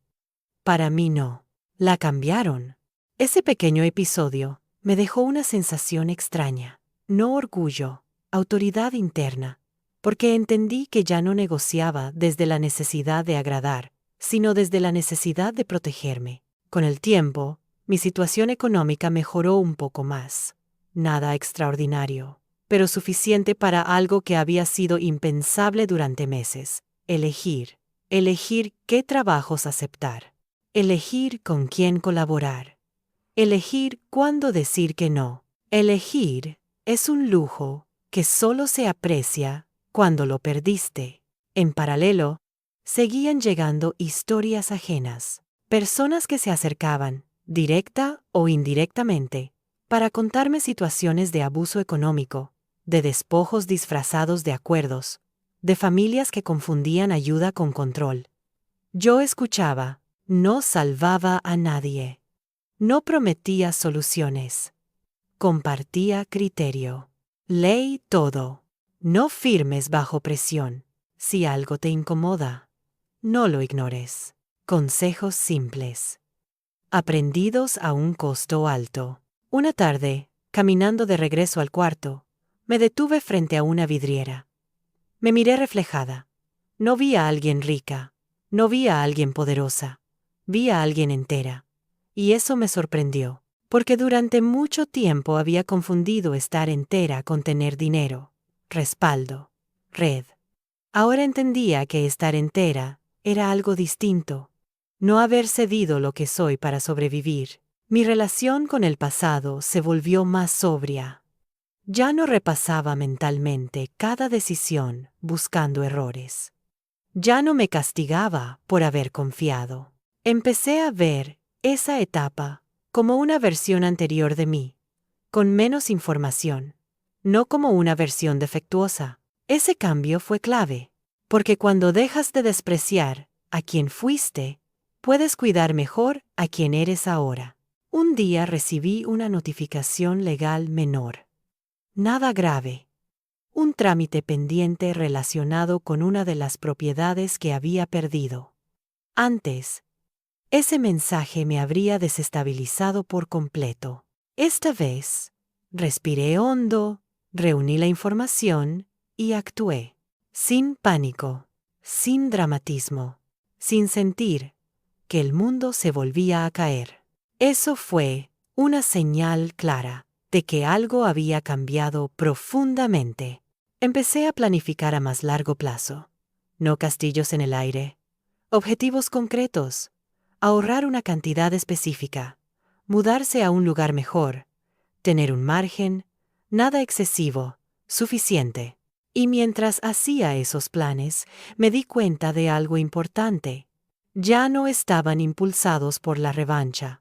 Para mí no. La cambiaron. Ese pequeño episodio me dejó una sensación extraña. No orgullo, autoridad interna, porque entendí que ya no negociaba desde la necesidad de agradar, sino desde la necesidad de protegerme. Con el tiempo, mi situación económica mejoró un poco más. Nada extraordinario, pero suficiente para algo que había sido impensable durante meses. Elegir qué trabajos aceptar. Elegir con quién colaborar. Elegir cuándo decir que no. Elegir es un lujo que solo se aprecia cuando lo perdiste. En paralelo, seguían llegando historias ajenas, personas que se acercaban, directa o indirectamente, para contarme situaciones de abuso económico, de despojos disfrazados de acuerdos, de familias que confundían ayuda con control. Yo escuchaba, no salvaba a nadie. No prometía soluciones. Compartía criterio. Ley todo. No firmes bajo presión. Si algo te incomoda, no lo ignores. Consejos simples. Aprendidos a un costo alto. Una tarde, caminando de regreso al cuarto, me detuve frente a una vidriera. Me miré reflejada. No vi a alguien rica. No vi a alguien poderosa. Vi a alguien entera. Y eso me sorprendió, porque durante mucho tiempo había confundido estar entera con tener dinero, respaldo, red. Ahora entendía que estar entera era algo distinto. No haber cedido lo que soy para sobrevivir. Mi relación con el pasado se volvió más sobria. Ya no repasaba mentalmente cada decisión buscando errores. Ya no me castigaba por haber confiado. Empecé a ver esa etapa como una versión anterior de mí, con menos información, no como una versión defectuosa. Ese cambio fue clave, porque cuando dejas de despreciar a quien fuiste, puedes cuidar mejor a quien eres ahora. Un día recibí una notificación legal menor. Nada grave. Un trámite pendiente relacionado con una de las propiedades que había perdido. Antes, ese mensaje me habría desestabilizado por completo. Esta vez, respiré hondo, reuní la información y actué. Sin pánico, sin dramatismo, sin sentir que el mundo se volvía a caer. Eso fue una señal clara de que algo había cambiado profundamente. Empecé a planificar a más largo plazo. No castillos en el aire. Objetivos concretos. Ahorrar una cantidad específica. Mudarse a un lugar mejor. Tener un margen. Nada excesivo. Suficiente. Y mientras hacía esos planes, me di cuenta de algo importante. Ya no estaban impulsados por la revancha.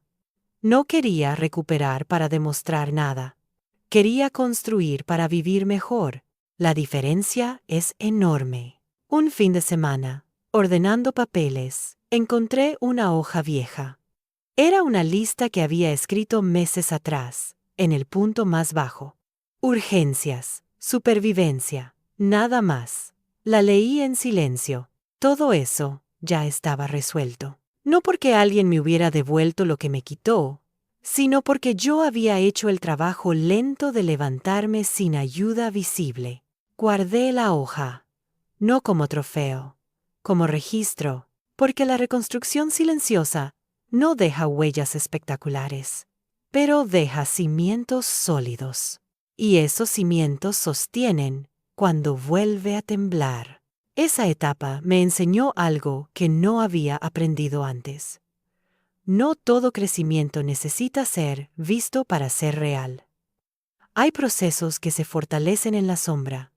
No quería recuperar para demostrar nada. Quería construir para vivir mejor. La diferencia es enorme. Un fin de semana, ordenando papeles, encontré una hoja vieja. Era una lista que había escrito meses atrás, en el punto más bajo. Urgencias, supervivencia, nada más. La leí en silencio. Todo eso ya estaba resuelto. No porque alguien me hubiera devuelto lo que me quitó, sino porque yo había hecho el trabajo lento de levantarme sin ayuda visible. Guardé la hoja, no como trofeo, como registro, porque la reconstrucción silenciosa no deja huellas espectaculares, pero deja cimientos sólidos. Y esos cimientos sostienen cuando vuelve a temblar. Esa etapa me enseñó algo que no había aprendido antes. No todo crecimiento necesita ser visto para ser real. Hay procesos que se fortalecen en la sombra,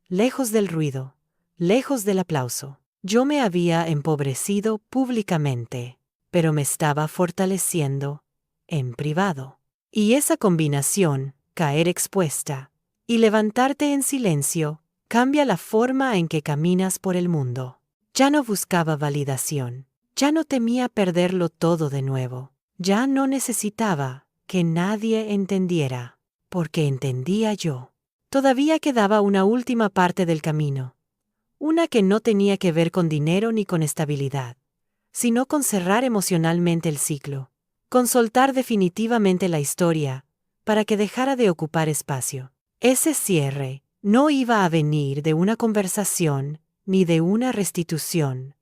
lejos del ruido, lejos del aplauso. Yo me había empobrecido públicamente, pero me estaba fortaleciendo en privado. Y esa combinación, caer expuesta y levantarte en silencio, cambia la forma en que caminas por el mundo. Ya no buscaba validación. Ya no temía perderlo todo de nuevo. Ya no necesitaba que nadie entendiera, porque entendía yo. Todavía quedaba una última parte del camino. Una que no tenía que ver con dinero ni con estabilidad, sino con cerrar emocionalmente el ciclo, con soltar definitivamente la historia, para que dejara de ocupar espacio. Ese cierre no iba a venir de una conversación ni de una restitución.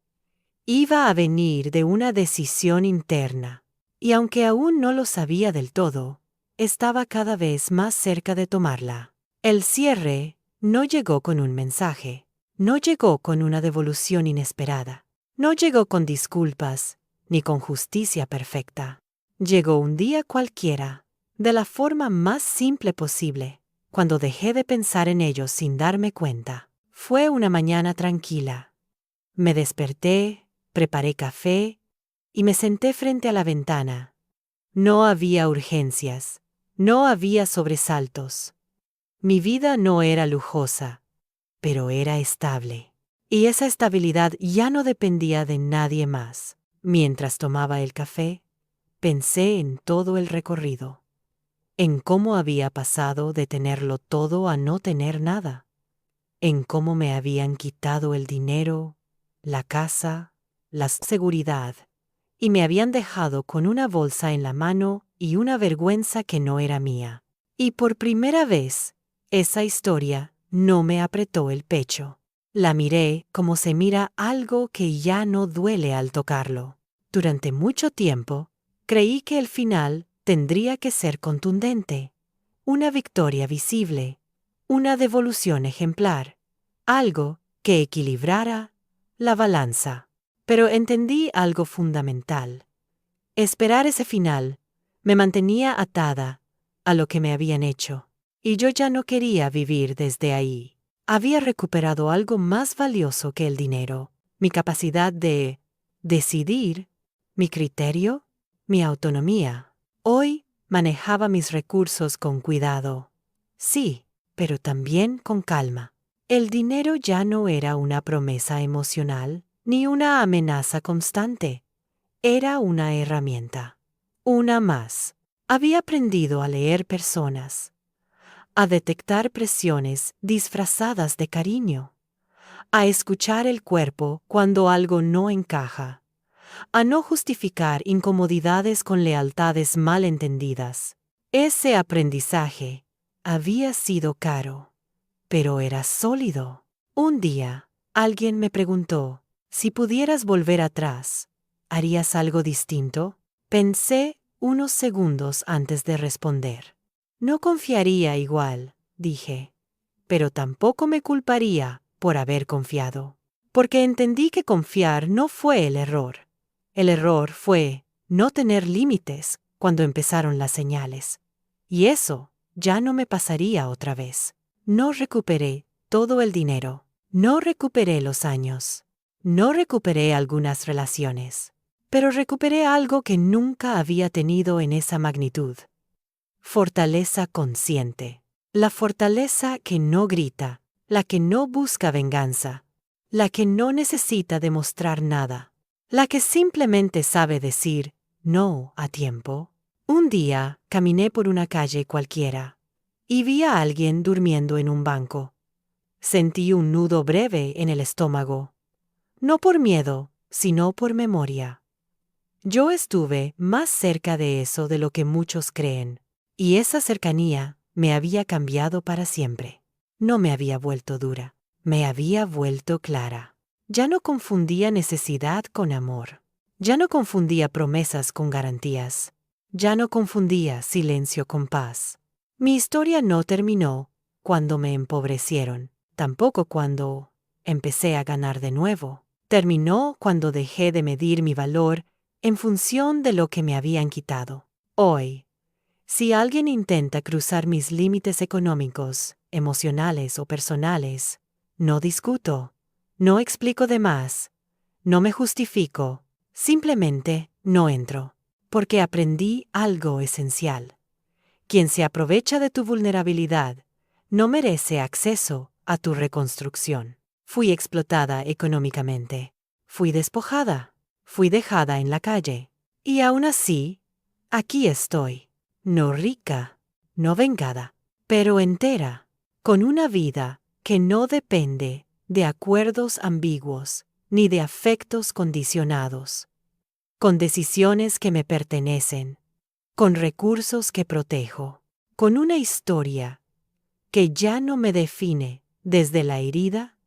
Iba a venir de una decisión interna, y aunque aún no lo sabía del todo, estaba cada vez más cerca de tomarla. El cierre no llegó con un mensaje, no llegó con una devolución inesperada, no llegó con disculpas, ni con justicia perfecta. Llegó un día cualquiera, de la forma más simple posible, cuando dejé de pensar en ello sin darme cuenta. Fue una mañana tranquila. Me desperté, preparé café y me senté frente a la ventana. No había urgencias, no había sobresaltos. Mi vida no era lujosa, pero era estable. Y esa estabilidad ya no dependía de nadie más. Mientras tomaba el café, pensé en todo el recorrido, en cómo había pasado de tenerlo todo a no tener nada, en cómo me habían quitado el dinero, la casa, la seguridad, y me habían dejado con una bolsa en la mano y una vergüenza que no era mía. Y por primera vez, esa historia no me apretó el pecho. La miré como se mira algo que ya no duele al tocarlo. Durante mucho tiempo, creí que el final tendría que ser contundente, una victoria visible, una devolución ejemplar, algo que equilibrara la balanza. Pero entendí algo fundamental. Esperar ese final me mantenía atada a lo que me habían hecho, y yo ya no quería vivir desde ahí. Había recuperado algo más valioso que el dinero, mi capacidad de decidir, mi criterio, mi autonomía. Hoy manejaba mis recursos con cuidado. Sí, pero también con calma. El dinero ya no era una promesa emocional, ni una amenaza constante. Era una herramienta. Una más. Había aprendido a leer personas, a detectar presiones disfrazadas de cariño, a escuchar el cuerpo cuando algo no encaja, a no justificar incomodidades con lealtades mal entendidas. Ese aprendizaje había sido caro, pero era sólido. Un día, alguien me preguntó, si pudieras volver atrás, ¿harías algo distinto? Pensé unos segundos antes de responder. No confiaría igual, dije, pero tampoco me culparía por haber confiado, porque entendí que confiar no fue el error. El error fue no tener límites cuando empezaron las señales. Y eso ya no me pasaría otra vez. No recuperé todo el dinero, no recuperé los años, no recuperé algunas relaciones, pero recuperé algo que nunca había tenido en esa magnitud. Fortaleza consciente. La fortaleza que no grita, la que no busca venganza, la que no necesita demostrar nada, la que simplemente sabe decir no a tiempo. Un día caminé por una calle cualquiera y vi a alguien durmiendo en un banco. Sentí un nudo breve en el estómago, no por miedo, sino por memoria. Yo estuve más cerca de eso de lo que muchos creen, y esa cercanía me había cambiado para siempre. No me había vuelto dura, me había vuelto clara. Ya no confundía necesidad con amor. Ya no confundía promesas con garantías. Ya no confundía silencio con paz. Mi historia no terminó cuando me empobrecieron, tampoco cuando empecé a ganar de nuevo. Terminó cuando dejé de medir mi valor en función de lo que me habían quitado. Hoy, si alguien intenta cruzar mis límites económicos, emocionales o personales, no discuto, no explico de más, no me justifico, simplemente no entro, porque aprendí algo esencial. Quien se aprovecha de tu vulnerabilidad no merece acceso a tu reconstrucción. Fui explotada económicamente, fui despojada, fui dejada en la calle, y aún así, aquí estoy. No rica, no vengada, pero entera, con una vida que no depende de acuerdos ambiguos ni de afectos condicionados, con decisiones que me pertenecen, con recursos que protejo, con una historia que ya no me define desde la herida,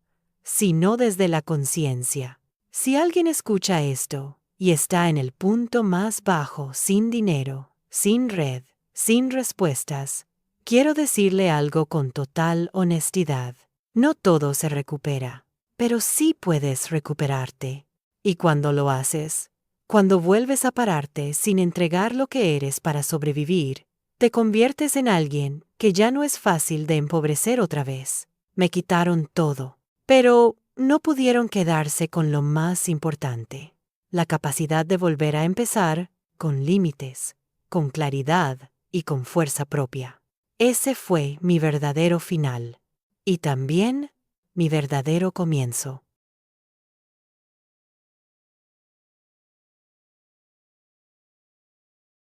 sino desde la conciencia. Si alguien escucha esto y está en el punto más bajo, sin dinero, sin red, sin respuestas, quiero decirle algo con total honestidad. No todo se recupera, pero sí puedes recuperarte. Y cuando lo haces, cuando vuelves a pararte sin entregar lo que eres para sobrevivir, te conviertes en alguien que ya no es fácil de empobrecer otra vez. Me quitaron todo, pero no pudieron quedarse con lo más importante, la capacidad de volver a empezar con límites, con claridad y con fuerza propia. Ese fue mi verdadero final, y también mi verdadero comienzo.